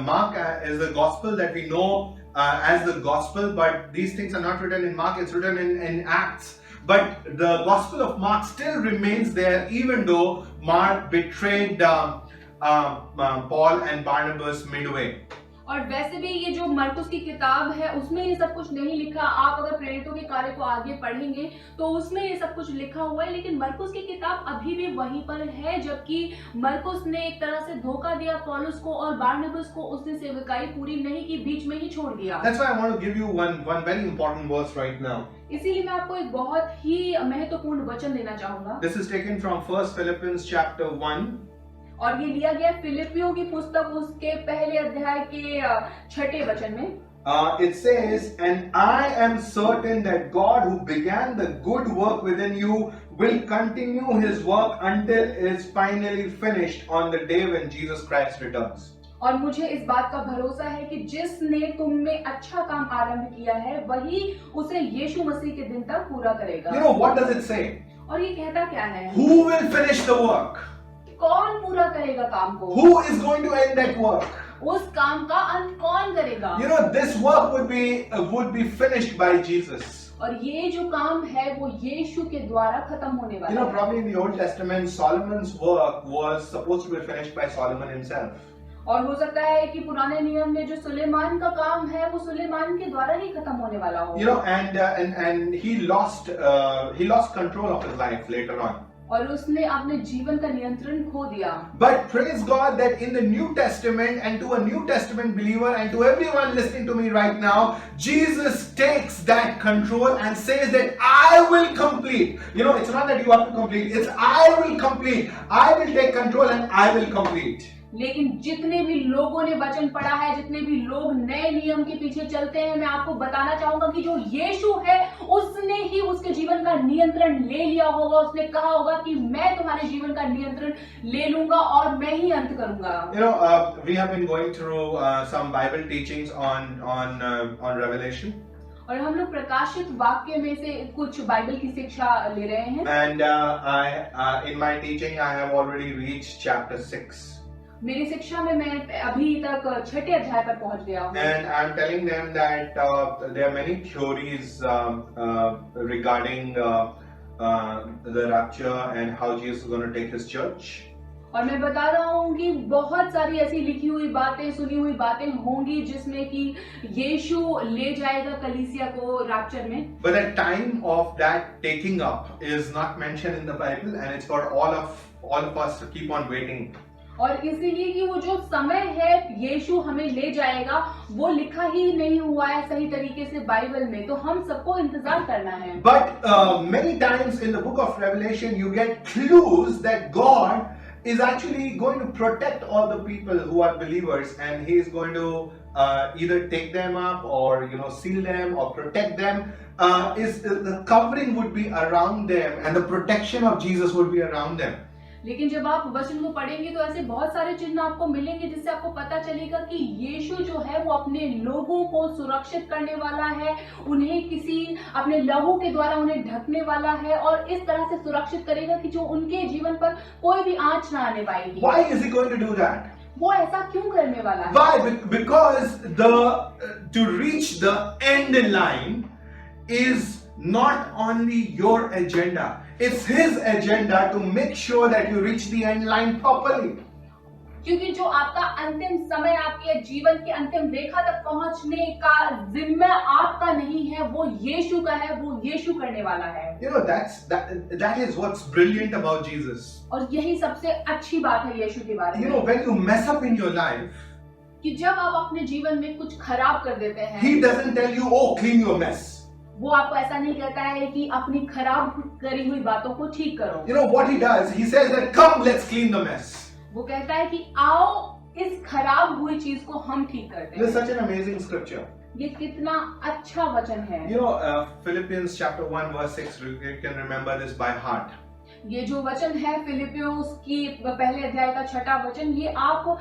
Mark is the gospel that we know as the gospel, but these things are not written in Mark. It's written in Acts. But the Gospel of Mark still remains there, even though Mark betrayed Paul and Barnabas midway. और वैसे भी ये जो मरकुस की किताब है उसमें ये सब कुछ नहीं लिखा. आप अगर प्रेरितों के कार्य को आगे पढ़ेंगे तो उसमें ये सब कुछ लिखा हुआ है, लेकिन मरकुस की किताब अभी भी वहीं पर है, जबकि मरकुस ने एक तरह से धोखा दिया पौलुस को और बारनबास को. उसने सेवकाई पूरी नहीं की, बीच में ही छोड़ दिया. That's why I want to give you one very important verse right now. इसीलिए मैं आपको एक बहुत ही महत्वपूर्ण वचन देना चाहूंगा. This is taken from 1 Philippians chapter 1. और ये लिया गया फिलिपियों की पुस्तक उसके पहले अध्याय के 6 वचन में. It says, "And I am certain that God who began the good work within you will continue his work until it is finally finished on the day when Jesus Christ returns." और मुझे इस बात का भरोसा है कि जिसने तुम में अच्छा काम आरंभ किया है वही उसे यीशु मसीह के दिन तक पूरा करेगा. You know, what does it say? और ये कहता क्या है? Who will finish the work? कौन पूरा करेगा काम को? Who is going to end that work? उस काम का अंत कौन करेगा? You know, this work would be finished by Jesus. और ये जो काम है वो यीशु के द्वारा खत्म होने वाला You know, है. probably in the Old Testament, Solomon's work was supposed to be finished by Solomon himself. और हो सकता है कि पुराने नियम में जो सुलेमान का काम है वो सुलेमान के द्वारा ही खत्म होने वाला हो. You know, and he lost control of his life later on. और उसने अपने जीवन का नियंत्रण खो दिया. But praise God that in the New Testament, and to a New Testament believer and to everyone listening to me right now, Jesus takes that control and says that I will complete. You know, it's not that you have to complete, it's I will complete. I will take control and I will complete. लेकिन जितने भी लोगों ने वचन पढ़ा है, जितने भी लोग नए नियम के पीछे चलते हैं, मैं आपको बताना चाहूंगा कि जो यीशु है उसने ही उसके जीवन का नियंत्रण ले लिया होगा. उसने कहा होगा कि मैं तुम्हारे जीवन का नियंत्रण ले लूंगा और मैं ही अंत करूंगा. You know, we have been going through some Bible teachings on Revelation. और हम लोग प्रकाशित वाक्य में से कुछ बाइबल की शिक्षा ले रहे हैं. And in my teaching I have already reached chapter 6. मेरी शिक्षा में मैं अभी तक 6 अध्याय पर पहुंच गया हूँ. And I'm telling them that there are many theories regarding the rapture and how Jesus is going to take his church. और मैं बता रहा हूँ कि बहुत सारी ऐसी लिखी हुई बातें, सुनी हुई बातें होंगी जिसमें कि यीशु ले जाएगा कलीसिया को रैप्चर में. But the time of that taking up is not mentioned in the Bible, and it's for all of us to keep on waiting. और इसीलिए कि वो जो समय है यीशु हमें ले जाएगा वो लिखा ही नहीं हुआ है सही तरीके से बाइबल में, तो हम सबको इंतजार करना है. But many times in the book of Revelation you get clues that God is actually going to protect all the people who are believers, and he is going to either take them up or seal them or protect them. The covering would be around them and the protection of Jesus would be around them. लेकिन जब आप वचन को पढ़ेंगे तो ऐसे बहुत सारे चिन्ह आपको मिलेंगे जिससे आपको पता चलेगा कि यीशु जो है वो अपने लोगों को सुरक्षित करने वाला है, उन्हें किसी अपने लहू के द्वारा उन्हें ढकने वाला है और इस तरह से सुरक्षित करेगा कि जो उनके जीवन पर कोई भी आंच ना आने पाएगी. Why is he going to do that? वो ऐसा क्यों करने वाला है? Why? Because to reach the end line is not only your agenda. It's his agenda to make sure that you reach the end line properly. क्योंकि जो आपका अंतिम समय, आपके जीवन की अंतिम रेखा तक पहुंचने का जिम्मा आपका नहीं है, वो यीशु का है, वो यीशु करने वाला है. You know, that is what's brilliant about Jesus. और यही सबसे अच्छी बात है यीशु के बारे में. You know, when you mess up in your life, कि जब आप अपने जीवन में कुछ खराब कर देते हैं, he doesn't tell you, oh, clean your mess. वो आपको ऐसा नहीं कहता है कि अपनी खराब करी हुई बातों को ठीक करो. You know what he does? He says that come, let's clean the mess. वो कहता है कि आओ इस खराब हुई चीज को हम ठीक करते हैं. This is such an amazing scripture. ये कितना अच्छा वचन है। You know, Philippians chapter 1 verse 6, you can remember this by heart. ये जो वचन है फिलिपियों की पहले अध्याय का 6वां वचन, ये आप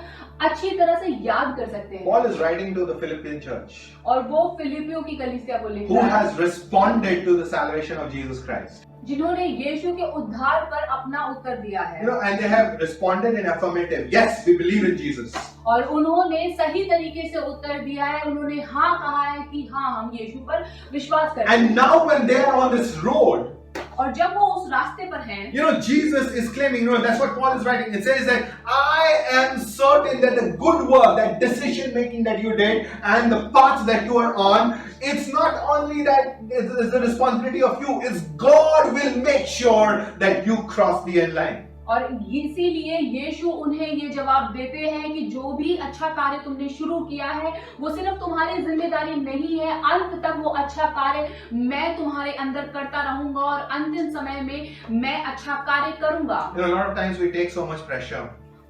अच्छी तरह से याद कर सकते हैं। Paul is writing to the Philippian church, और वो फिलिपियों की कलीसिया को लिख who रहा है, has responded to the salvation of Jesus Christ. जिन्होंने यीशु के उद्धार पर अपना उत्तर दिया है। You know, and they have responded in affirmative. Yes, we believe in Jesus. और उन्होंने सही तरीके से उत्तर दिया है, उन्होंने हाँ कहा है कि हाँ हम यीशु पर विश्वास करते हैं। And now when they are on this road, और जब वो उस रास्ते पर हैं, you know, Jesus is claiming, you know, that's what Paul is writing. It says that I am certain that the good work, that decision making that you did and the path that you are on, it's not only that it's the responsibility of you, it's God will make sure that you cross the end line. और इसीलिए यीशु उन्हें ये जवाब देते हैं कि जो भी अच्छा कार्य तुमने शुरू किया है वो सिर्फ तुम्हारी जिम्मेदारी नहीं है, अंत तक वो अच्छा कार्य मैं तुम्हारे अंदर करता रहूंगा और अंतिम समय में मैं अच्छा कार्य करूंगा। You know, a lot of times we take so much pressure.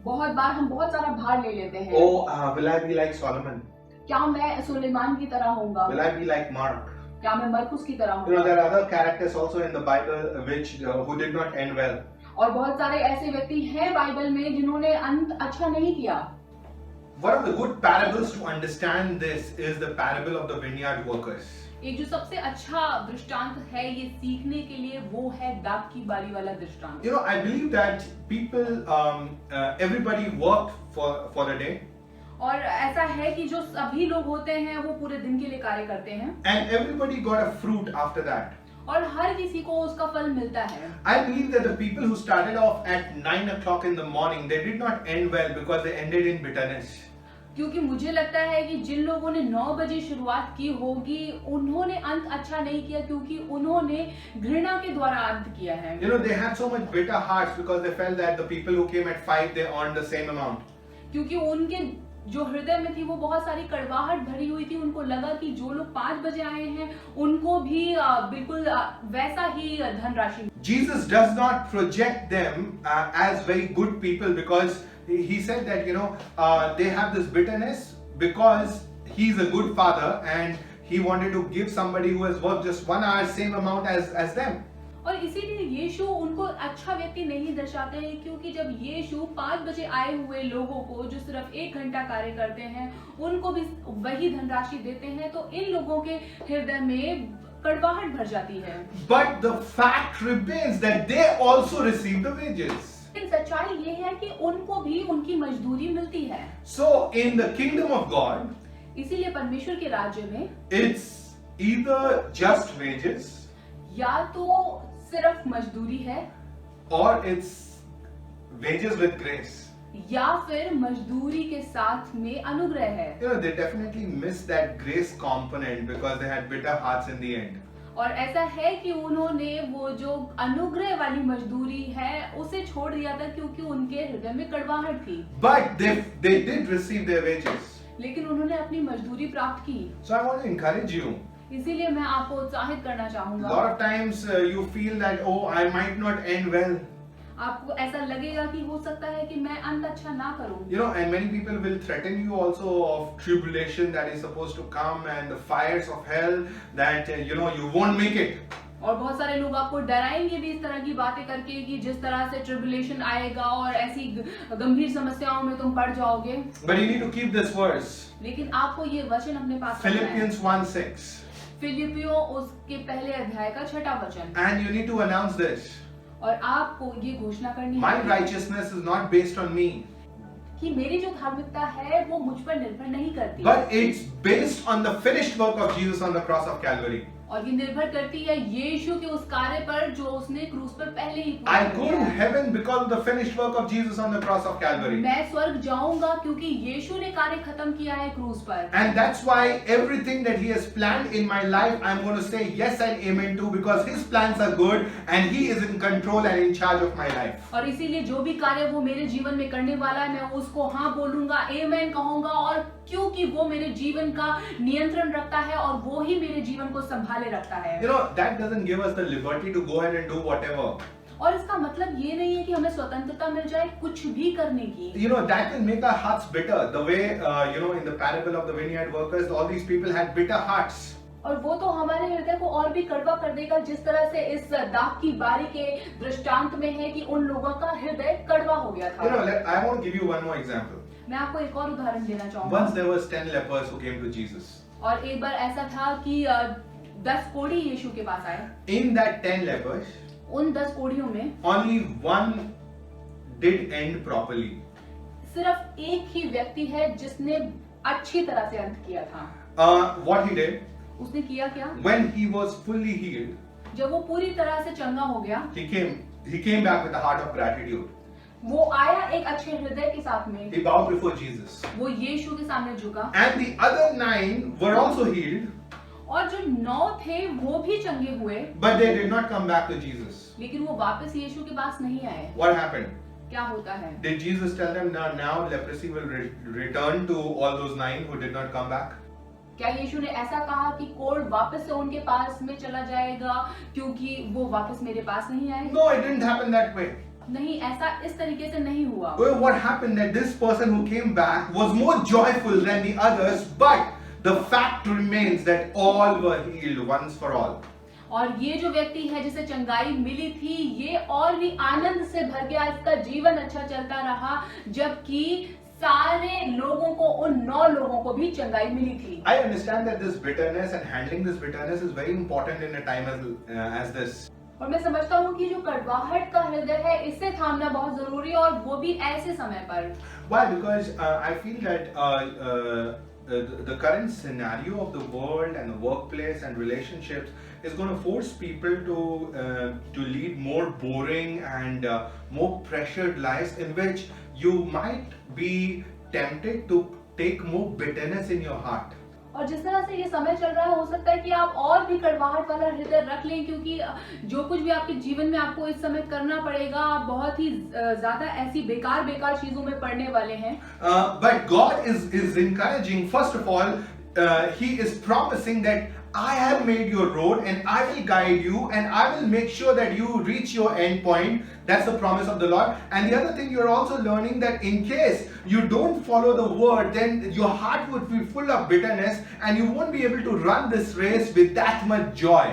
बहुत बार हम बहुत सारा भार ले लेते हैं। Oh, will I be like Solomon? क्या मैं सुलेमान की तरह होऊंगा? Will I be like Mark? क्या मैं मरकुस की तरह You know, होऊंगा? there are other characters also in the Bible which who did not end well. और बहुत सारे ऐसे व्यक्ति हैं बाइबल में जिन्होंने अंत अच्छा नहीं किया। One of the good parables to understand this is the parable of the vineyard workers. एक जो सबसे अच्छा दृष्टांत है ये सीखने के लिए, वो है दाख की बारी वाला दृष्टांत। You know, I believe that people, everybody worked for a day, और ऐसा है कि जो सभी लोग होते हैं वो पूरे दिन के लिए कार्य करते हैं and everybody got a fruit after that. और हर किसी को उसका फल मिलता है। I believe that the people who started off at 9 o'clock in the morning, they did not end well because they ended in bitterness. क्योंकि मुझे लगता है कि जिन लोगों ने 9 बजे शुरुआत की होगी उन्होंने अंत अच्छा नहीं किया, क्योंकि उन्होंने घृणा के द्वारा अंत किया है। You know, they had so much bitter hearts because they felt that the people who came at 5, they earned the same amount. क्योंकि उनके जो हृदय में थी वो बहुत सारी कड़वाहट भरी हुई थी। उनको लगा कि जो लोग 5 बजे आए हैं उनको भी बिल्कुल वैसा ही धनराशि। Jesus does not project them as very good people because he said that, you know, they have this bitterness because he's a good father and he wanted to give somebody who has worked just 1 hour same amount as them. और इसीलिए यीशु उनको अच्छा व्यक्ति नहीं दर्शाते हैं, क्योंकि जब यीशु 5 बजे आए हुए लोगों को जो सिर्फ 1 घंटा कार्य करते हैं उनको भी वही धनराशि देते हैं, तो इन लोगों के हृदय में कड़वाहट भर जाती है। But the fact remains that they also receive the wages. लेकिन सच्चाई ये है कि उनको भी उनकी मजदूरी मिलती है। So in the kingdom of God, इसीलिए परमेश्वर के राज्य में it's either just wages या तो सिर्फ मजदूरी है or it's wages with grace. या फिर मजदूरी के साथ में अनुग्रह है। You know, they definitely missed that grace component because they had bitter hearts in the end. और ऐसा है कि उन्होंने वो जो अनुग्रह वाली मजदूरी है उसे छोड़ दिया था, क्योंकि उनके हृदय में कड़वाहट थी। But they did receive their wages. लेकिन उन्होंने अपनी मजदूरी प्राप्त की। So I want to encourage you. इसीलिए मैं आपको उत्साहित करना A चाहूंगा। lot of times you feel that, oh, I might not end well. आपको ऐसा लगेगा कि हो सकता है कि मैं अंत अच्छा ना करूं। You know, and many people will threaten you also of tribulation that is supposed to come and the fires of hell that, you know, you won't make it. और बहुत सारे लोग आपको डराएंगे भी इस तरह की बातें करके कि जिस तरह से ट्रिबुलेशन आएगा और ऐसी गंभीर समस्याओं में तुम पड़ जाओगे। But you need to keep this verse. लेकिन आपको ये वचन अपने पास रखना है। Philippians 1:6. फिलिपियों उसके पहले अध्याय का 6वां वचन। And you need to announce this. और आपको ये घोषणा करनी My है righteousness is not based on me, कि मेरी जो धार्मिकता है वो मुझ पर निर्भर नहीं करती, but it's based on the finished work of Jesus on the cross of Calvary. और ये निर्भर करती है यीशु के उस कार्य पर जो उसने क्रूस पर पहले ही I पूरा go किया to है। heaven because of the finished work of Jesus on the cross of Calvary. मैं स्वर्ग जाऊंगा क्योंकि यीशु ने कार्य खत्म किया है क्रूस पर। And that's why everything that He has planned in my life, I'm going to say yes and amen to because His plans are good and He is in control and in charge of my life. और इसीलिए जो भी कार्य वो मेरे जीवन में करने वाला है मैं उसको हाँ बोलूंगा, आमेन कहूंगा, और क्योंकि वो मेरे जीवन का नियंत्रण रखता है और वो ही मेरे जीवन को संभाले रखता है। You know, that doesn't give us the liberty to go ahead and do whatever. और इसका मतलब ये नहीं है कि हमें स्वतंत्रता मिल जाए कुछ भी करने की। You know, that will make our hearts bitter. The way, in the parable of the vineyard workers, all these people had bitter hearts. और वो तो हमारे हृदय को और भी कड़वा कर देगा, जिस तरह से इस दाख की बारी के दृष्टांत में है कि उन लोगों का हृदय कड़वा हो गया You know, था। I want to give you one more example. मैं आपको एक और उदाहरण देना चाहूंगा। Once there was 10 lepers who came to Jesus. और एक बार ऐसा था कि 10 कोढ़ी यीशु के पास आए। In that 10 lepers, उन 10 कोढ़ियों में only one did end properly. सिर्फ एक ही व्यक्ति है जिसने अच्छी तरह से अंत किया था। What he did, उसने किया क्या? when he was fully healed, जब वो पूरी तरह से चंगा हो गया, he came back with a heart of gratitude. वो आया एक अच्छे हृदय के साथ में। He bowed before Jesus. वो यीशु के सामने झुका। And the other 9 were also healed, और जो 9 थे वो भी चंगे हुए, but they did not come back to Jesus. लेकिन वो वापस यीशु के पास नहीं आए। What happened? क्या होता है? Did Jesus tell them now leprosy will return to all those 9 who did not come back? क्या यीशु ने ऐसा कहा कि कोढ़ वापस से उनके पास में चला जाएगा क्योंकि वो वापस मेरे पास नहीं आए? No, it didn't happen that way. नहीं, ऐसा इस तरीके से नहीं हुआ। Well, what happened that this person who came back was more joyful than the others, but the fact remains that all were healed once for all. और ये जो व्यक्ति है जिसे चंगाई मिली थी, ये और भी आनंद से भर गया, इसका जीवन अच्छा चलता रहा, जबकि सारे लोगों को, उन 9 लोगों को भी चंगाई मिली थी। I understand that this bitterness and handling this bitterness is very important in a time as this. और मैं समझता हूँ कि जो कड़वाहट का हृदय है, इसे थामना बहुत जरूरी है, और वो भी ऐसे समय पर। Why? Because I feel that the current scenario of the world and the workplace and relationships is going to force people to lead more boring and more pressured lives, in which you might be tempted to take more bitterness in your heart. और जिस तरह से ये समय चल रहा है, हो सकता है कि आप और भी कड़वाहट वाला हृदय रख लें, क्योंकि जो कुछ भी आपके जीवन में आपको इस समय करना पड़ेगा, आप बहुत ही ज्यादा ऐसी बेकार चीजों में पड़ने वाले हैं। But God is encouraging. First of all, He is promising that I have made your road and I will guide you and I will make sure that you reach your end point. That's the promise of the Lord. And the other thing, you're also learning that in case you don't follow the word, then your heart would be full of bitterness and you won't be able to run this race with that much joy.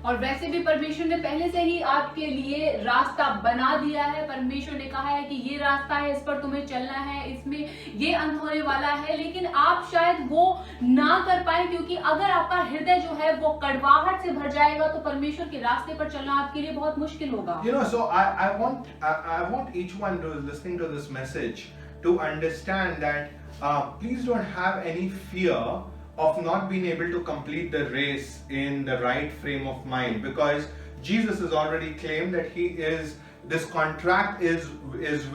और वैसे भी परमेश्वर ने पहले से ही आपके लिए रास्ता बना दिया है। परमेश्वर ने कहा है कि ये रास्ता है, इस पर तुम्हें चलना है, इसमें ये अंत होने वाला है, लेकिन आप शायद वो ना कर पाए, क्योंकि अगर आपका हृदय जो है वो कड़वाहट से भर जाएगा तो परमेश्वर के रास्ते पर चलना आपके लिए बहुत मुश्किल होगा। You know, so I want each one who is listening to this message to understand that please don't have any fear of not being able to complete the race in the right frame of mind, because Jesus has already claimed that this contract is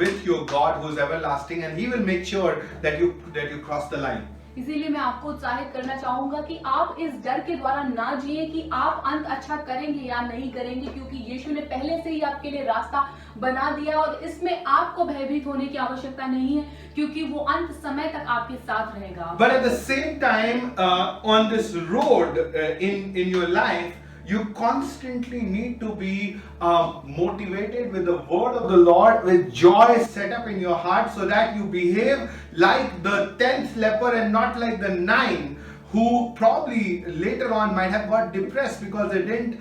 with your God who is everlasting, and He will make sure that you cross the line. इसीलिए मैं आपको उत्साहित करना चाहूंगा कि आप इस डर के द्वारा ना जिए कि आप अंत अच्छा करेंगे या नहीं करेंगे, क्योंकि यीशु ने पहले से ही आपके लिए रास्ता बना दिया और इसमें आपको भयभीत होने की आवश्यकता नहीं है, क्योंकि वो अंत समय तक आपके साथ रहेगा। But at the same time, on this road in your life, you constantly need to be motivated with the word of the Lord, with joy set up in your heart, so that you behave like the 10th leper and not like the 9 who probably later on might have got depressed because they didn't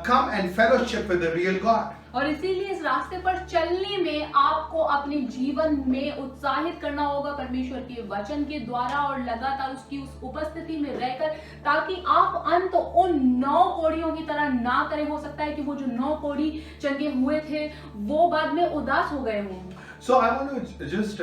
come and fellowship with the real God. और इसीलिए इस रास्ते पर चलने में आपको अपने जीवन में उत्साहित करना होगा परमेश्वर के वचन के द्वारा और लगातार उसकी उस उपस्थिति में रहकर, ताकि आप अंत उन 9 कोढ़ियों की तरह ना करें। हो सकता है कि वो जो 9 कोढ़ी चंगे हुए थे वो बाद में उदास हो गए हों। So I want to just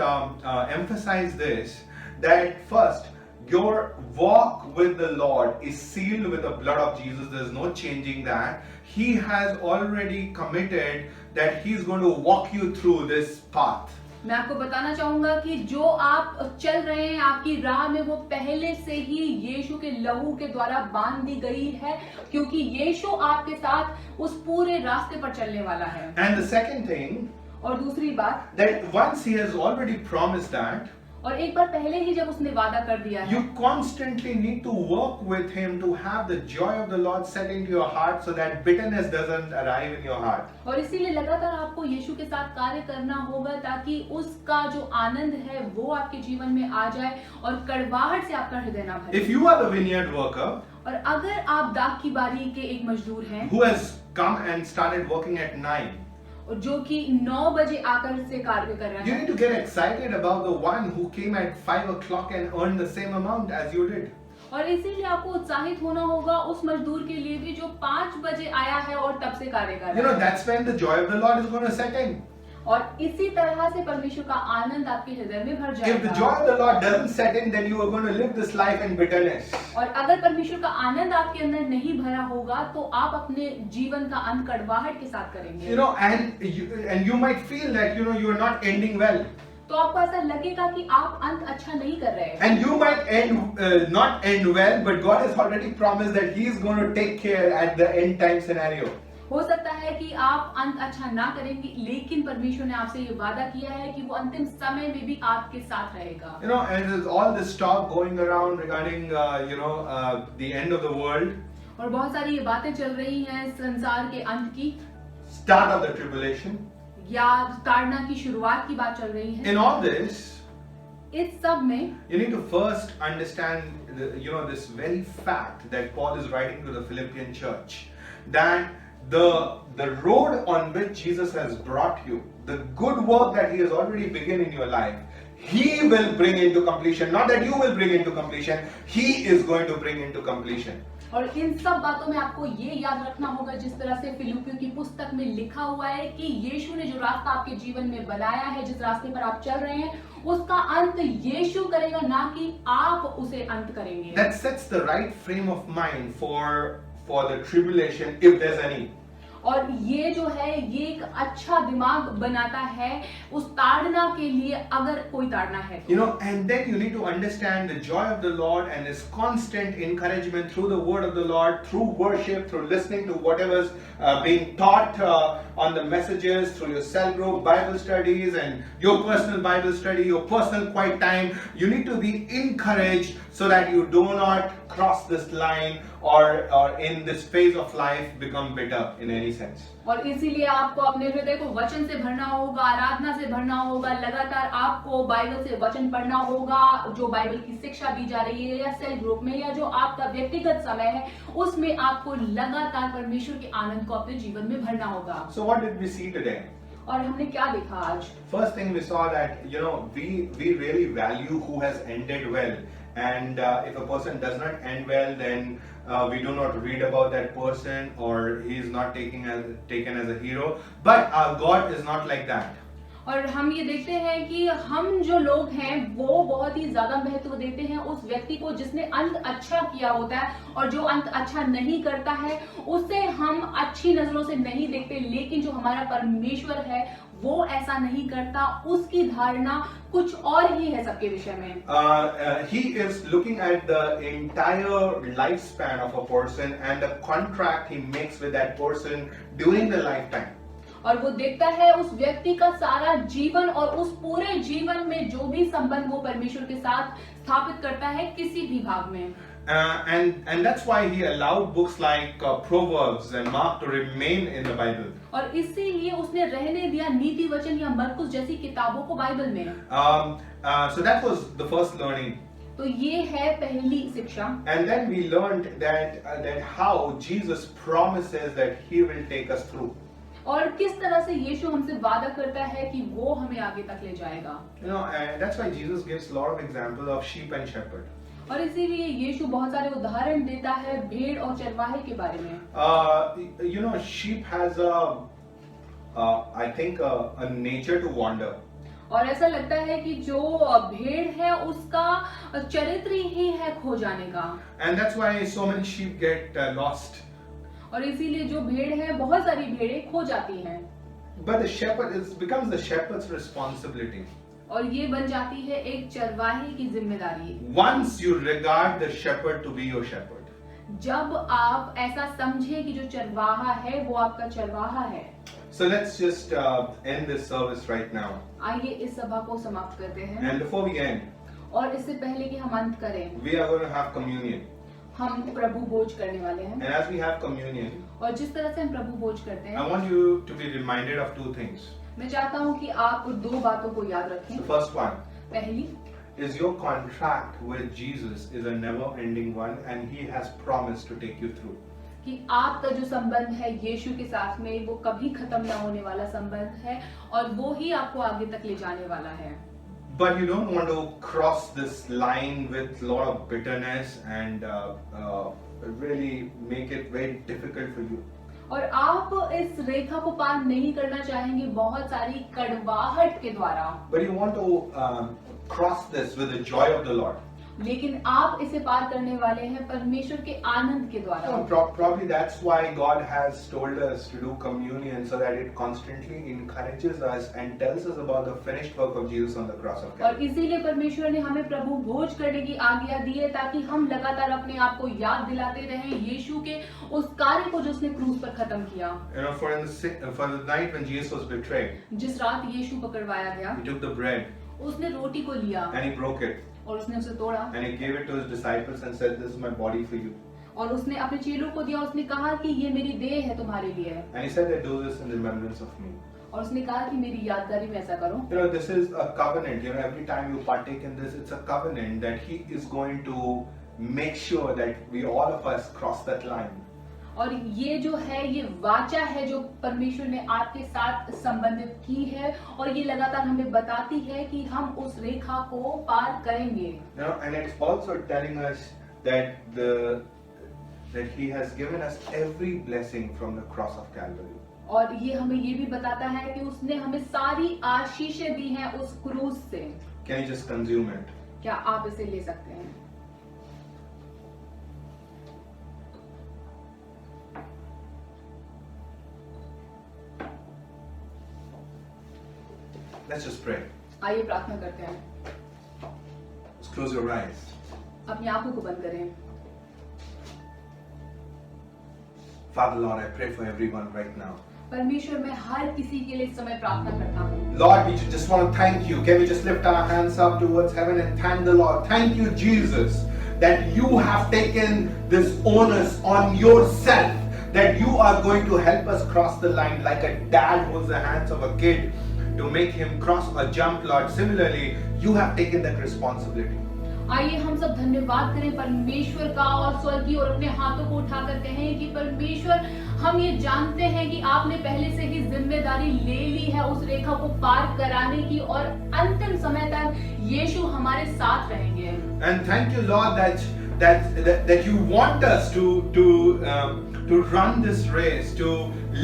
emphasize this, that first, your walk with the Lord is sealed with the blood of Jesus. There is no changing that. He has already committed that He is going to walk you through this path. मैं आपको बताना चाहूंगा कि जो आप चल रहे हैं आपकी राह में, वो पहले से ही यीशु के लहू के द्वारा बांध दी गई है, क्योंकि यीशु आपके साथ उस पूरे रास्ते पर चलने वाला है। And the second thing, और दूसरी बात, that once He has already promised that, और एक बार पहले ही जब उसने वादा कर दिया है, you constantly need to work with him to have the joy of the Lord set into your heart so that bitterness doesn't arrive in your heart. और इसीलिए लगातार आपको यीशु के साथ कार्य करना होगा ताकि उसका जो आनंद है वो आपके जीवन में आ जाए और कड़वाहट से आपका हृदय ना भरे। If you are the vineyard worker और अगर आप दाख की बारी के एक मजदूर हैं who has come and started working at 9, और जो कि 9 बजे आकर से कार्य कर रहा you है, need to get excited about the one who came at 5 o'clock and earned the same amount as you did. और इसीलिए आपको उत्साहित होना होगा उस मजदूर के लिए भी जो 5 बजे आया है और तब से कार्य कर You रहा know, है। that's when the joy of the Lord is going to set in. और इसी तरह से परमेश्वर का आनंद आपके हृदय में भर If the जाएगा। joy of the Lord doesn't set in, then you are going to live this life in bitterness. और अगर परमेश्वर का आनंद आपके अंदर नहीं भरा होगा तो आप अपने जीवन का अंत कड़वाहट के साथ करेंगे। You know, and you might feel that you are not ending well. तो आपको ऐसा लगेगा कि आप अंत अच्छा नहीं कर रहे हैं। And you might not end well, but God has already promised that He is going to take care at the end time scenario. हो सकता है कि आप अंत अच्छा ना करेंगे, लेकिन परमेश्वर ने आपसे ये वादा किया है कि वो अंतिम समय में भी आपके साथ रहेगा। You know, and there's all this talk going around regarding the end of the world, और बहुत सारी ये बातें चल रही हैं संसार के अंत की start of the tribulation. या ताड़ना की शुरुआत की बात चल रही है। In all this, इस सब में you need to first understand this very fact that Paul is writing to the Philippian church, that the road on which Jesus has brought you, the good work that He has already begun in your life, He will bring into completion. Not that you will bring into completion, He is going to bring into completion. और इन सब बातों में आपको ये याद रखना होगा जिस तरह से फिलिपियों की पुस्तक में लिखा हुआ है कि यीशु ने जो रास्ता आपके जीवन में बनाया है, जिस रास्ते पर आप चल रहे हैं, उसका अंत यीशु करेगा, ना कि आप उसे अंत करेंगे। That sets the right frame of mind for the tribulation, if there's any. और ये जो है ये एक अच्छा दिमाग बनाता है उस ताड़ना के लिए, अगर कोई ताड़ना है तो। And then you need to understand the joy of the Lord and His constant encouragement through the word of the Lord, through worship, through listening to whatever's being taught on the messages, through your cell group, Bible studies, and your personal Bible study, your personal quiet time. You need to be encouraged so that you do not cross this line or in this phase of life become bitter in any sense. और इसीलिए आपको अपने हृदय को वचन से भरना होगा, आराधना से भरना होगा, लगातार आपको बाइबल से वचन पढ़ना होगा, जो बाइबल की शिक्षा दी जा रही है या सेल ग्रुप में या जो आपका व्यक्तिगत समय है उसमें आपको लगातार परमेश्वर के आनंद को अपने जीवन में भरना होगा। So what did we see today? और हमने क्या देखा आज? First thing we saw that we really value who has ended well, and if a person does not end well, then we do not read about that person, or he is not taken as a hero. But God is not like that. और हम ये देखते हैं कि हम जो लोग हैं वो बहुत ही ज्यादा महत्व देते हैं उस व्यक्ति को जिसने अंत अच्छा किया होता है, और जो अंत अच्छा नहीं करता है उसे हम अच्छी नजरों से नहीं देखते, लेकिन जो हमारा परमेश्वर है वो ऐसा नहीं करता, उसकी धारणा कुछ और ही है सबके विषय में। He is looking at the entire lifespan of a person and the contract he makes with that person during the lifetime. और वो देखता है उस व्यक्ति का सारा जीवन और उस पूरे जीवन में जो भी संबंध वो परमेश्वर के साथ स्थापित करता है किसी भी भाग में। And that's why he allowed books like Proverbs and Mark to remain in the Bible. और इसीलिए उसने रहने दिया नीति वचन या मरकुस जैसी किताबों को बाइबल में। So that was the first learning. तो ये है पहली शिक्षा। And then we learned that how Jesus promises that He will take us through. और किस तरह से यीशु हमसे वादा करता है कि वो हमें आगे तक ले जाएगा। And that's why Jesus gives a lot of examples of sheep and shepherd. और इसीलिए यीशु बहुत सारे उदाहरण देता है भेड़ और चरवाहे के बारे में। Sheep has I think a nature to wander. और ऐसा लगता है कि जो भेड़ है उसका चरित्र ही है खो जाने का। And that's why so many sheep get lost. और इसीलिए जो भेड़ है बहुत सारी भेड़ें खो जाती हैं। But the shepherd becomes the shepherd's responsibility. और ये बन जाती है एक चरवाहे की जिम्मेदारी। Once you regard the shepherd to be your shepherd. जब आप ऐसा समझे कि जो चरवाहा है वो आपका चरवाहा है। So let's just end this service right now. आइए इस सभा को समाप्त करते हैं। And before we end, और इससे पहले कि हम अंत करें, we are going to have communion. हम प्रभु भोज करने वाले हैं। And as we have communion, और जिस तरह से हम प्रभु भोज करते I हैं, want you to be reminded of two things. मैं चाहता हूँ कि आप दो बातों को याद रखें। The first one पहली, is your contract with Jesus is a never-ending one, and He has promised to take you through. कि आपका जो संबंध है यीशु के साथ में वो कभी खत्म ना होने वाला संबंध है और वो ही आपको आगे तक ले जाने वाला है। But you don't want to cross this line with a lot of bitterness and really make it very difficult for you. और आप इस रेखा को पार नहीं करना चाहेंगे बहुत सारी कड़वाहट के द्वारा, But you want to cross this with the joy of the Lord. लेकिन आप इसे पार करने वाले हैं परमेश्वर के आनंद के द्वारा। Probably that's why God has told us to do communion, so that it constantly encourages us and tells us about the finished work of Jesus on the cross of और Calvary. इसीलिए परमेश्वर ने हमें प्रभु भोज करने की आज्ञा दी है ताकि हम लगातार अपने आप को याद दिलाते रहें यीशु के उस कार्य को जो उसने क्रूस पर खत्म किया। You know, for the night when Jesus was betrayed, जिस रात यीशु पकड़वाया गया, He took the bread उसने रोटी को लिया and He broke it और उसने उसे तोड़ा and He gave it to His disciples and said, "This is my body for you." और उसने अपने चेलों को दिया। उसने कहा कि ये मेरी देह है तुम्हारे लिए, And He said that do this in remembrance of me. और उसने कहा कि मेरी यादगारी में ऐसा करो। You know, this is a covenant. You know, every time you partake in this, it's a covenant that He is going to make sure that we all of us cross that line. और ये जो है ये वाचा है जो परमेश्वर ने आपके साथ संबंधित की है और ये लगातार हमें बताती है कि हम उस रेखा को पार करेंगे। You know, and it's also telling us that He has given us every blessing from the cross of Calvary. और ये हमें ये भी बताता है कि उसने हमें सारी आशीषें दी हैं उस क्रूस से। Can you just consume it? क्या आप इसे ले सकते हैं? Let's just pray. आइए प्रार्थना करते हैं। Just close your eyes. अपनी आंखों को बंद करें। Father Lord, I pray for everyone right now. परमेश्वर मैं हर किसी के लिए इस समय प्रार्थना करता हूँ। Lord, we just want to thank you. Can we just lift our hands up towards heaven and thank the Lord? Thank you, Jesus, that you have taken this onus on yourself, that you are going to help us cross the line like a dad holds the hands of a kid to make him cross or jump, Lord. Similarly, you have taken that responsibility. आइए हम सब धन्यवाद करें परमेश्वर का और स्वर्गीय और अपने हाथों को उठाकर कहें कि परमेश्वर हम ये जानते हैं कि आपने पहले से ही जिम्मेदारी ले ली है उस रेखा को पार कराने की और अंतिम समय तक यीशु हमारे साथ रहेंगे। And thank you, Lord, that you want us to run this race, to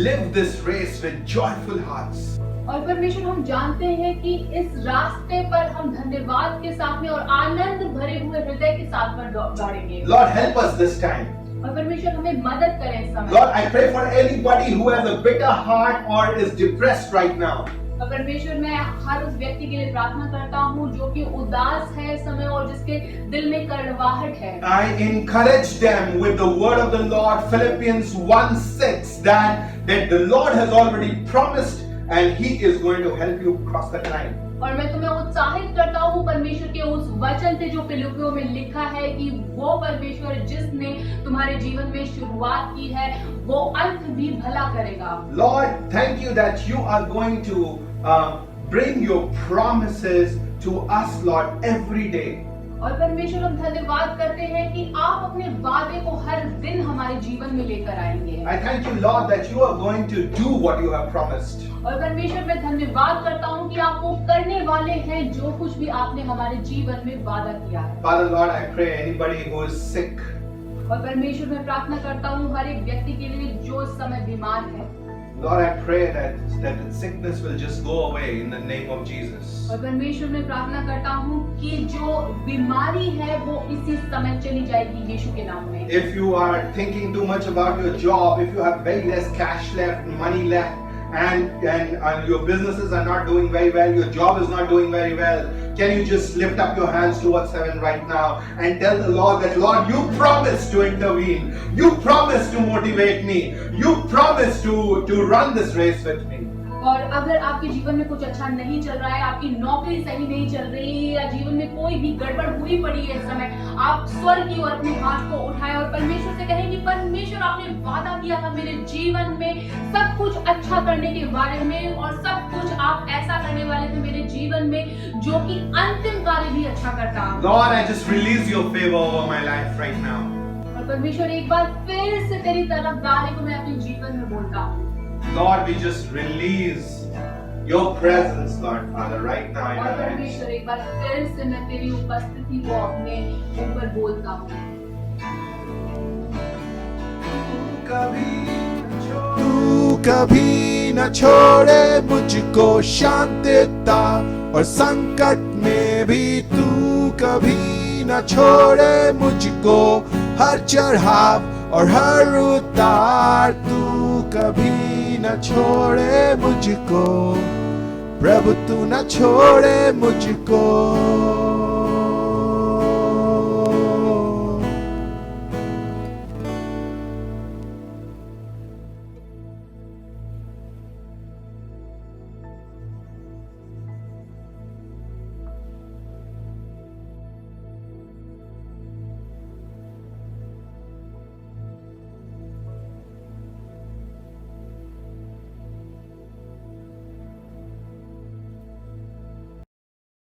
live this race with joyful hearts. और परमेश्वर हम जानते हैं कि इस रास्ते पर हम धन्यवाद के साथ में और आनंद भरे हुए हृदय के साथ में दौड़ेंगे। Lord, help us this time. और परमेश्वर हमें मदद करें इस समय। Lord, I pray for anybody who has a bitter heart or is depressed right now. और परमेश्वर मैं हर उस व्यक्ति के लिए प्रार्थना करता हूँ जो कि उदास है इस समय और जिसके दिल में कड़वाहट है। I encourage them with the word of the Lord, Philippians 1:6, that the Lord has already promised and He is going to help you cross that line. और मैं तुम्हें उत्साहित करता हूँ परमेश्वर के उस वचन से जो फिलिपियों में लिखा है कि वो परमेश्वर जिसने तुम्हारे जीवन में शुरुआत की है वो अंत भी भला करेगा। Lord, thank you that you are going to bring your promises to us, Lord, every day. और परमेश्वर हम धन्यवाद करते हैं कि आप अपने वादे को हर दिन हमारे जीवन में लेकर आएंगे। I thank you, Lord, that you are going to do what you have promised. और परमेश्वर मैं धन्यवाद करता हूँ कि आप वो करने वाले हैं जो कुछ भी आपने हमारे जीवन में वादा किया है। Father, Lord, I pray anybody who is sick, और परमेश्वर मैं प्रार्थना करता हूँ हर एक व्यक्ति के लिए जो इस समय बीमार है। Lord, I pray that the sickness will just go away in the name of Jesus. और परमेश्वर मैं प्रार्थना करता हूँ कि जो बीमारी है वो इसी समय चली जाएगी यीशु के नाम में। If you are thinking too much about your job, if you have very less cash left, money left, and your businesses are not doing very well, your job is not doing very well, can you just lift up your hands towards heaven right now and tell the Lord that, Lord, you promised to intervene, you promised to motivate me, you promised to run this race with me. और अगर आपके जीवन में कुछ अच्छा नहीं चल रहा है, आपकी नौकरी सही नहीं चल रही है या जीवन में कोई भी गड़बड़ हुई पड़ी है इस समय, आप स्वर्ग की ओर अपने हाथ को उठाएं और परमेश्वर से कहें कि परमेश्वर आपने वादा किया था मेरे जीवन में सब कुछ अच्छा करने के बारे में और सब कुछ आप ऐसा करने वाले थे मेरे जीवन में जो कि अंतिम कार्य भी अच्छा करता। Lord, I just release your favor over my life right now. और परमेश्वर एक बार फिर से तेरी तरफदारी को मैं अपने जीवन में बोलता हूँ। Lord, we just release your presence, Lord Father, right now in और our lives. परमेश्वर एक बार फिर से मैं तेरी उपस्थिति को अपने ऊपर बोलता हूँ। तू कभी न छोड़े मुझको शांतिता और संकट में भी तू कभी न छोड़े मुझको हर चढ़ाव और हर उतार तू कभी न छोड़े मुझको प्रभु तू न छोड़े मुझको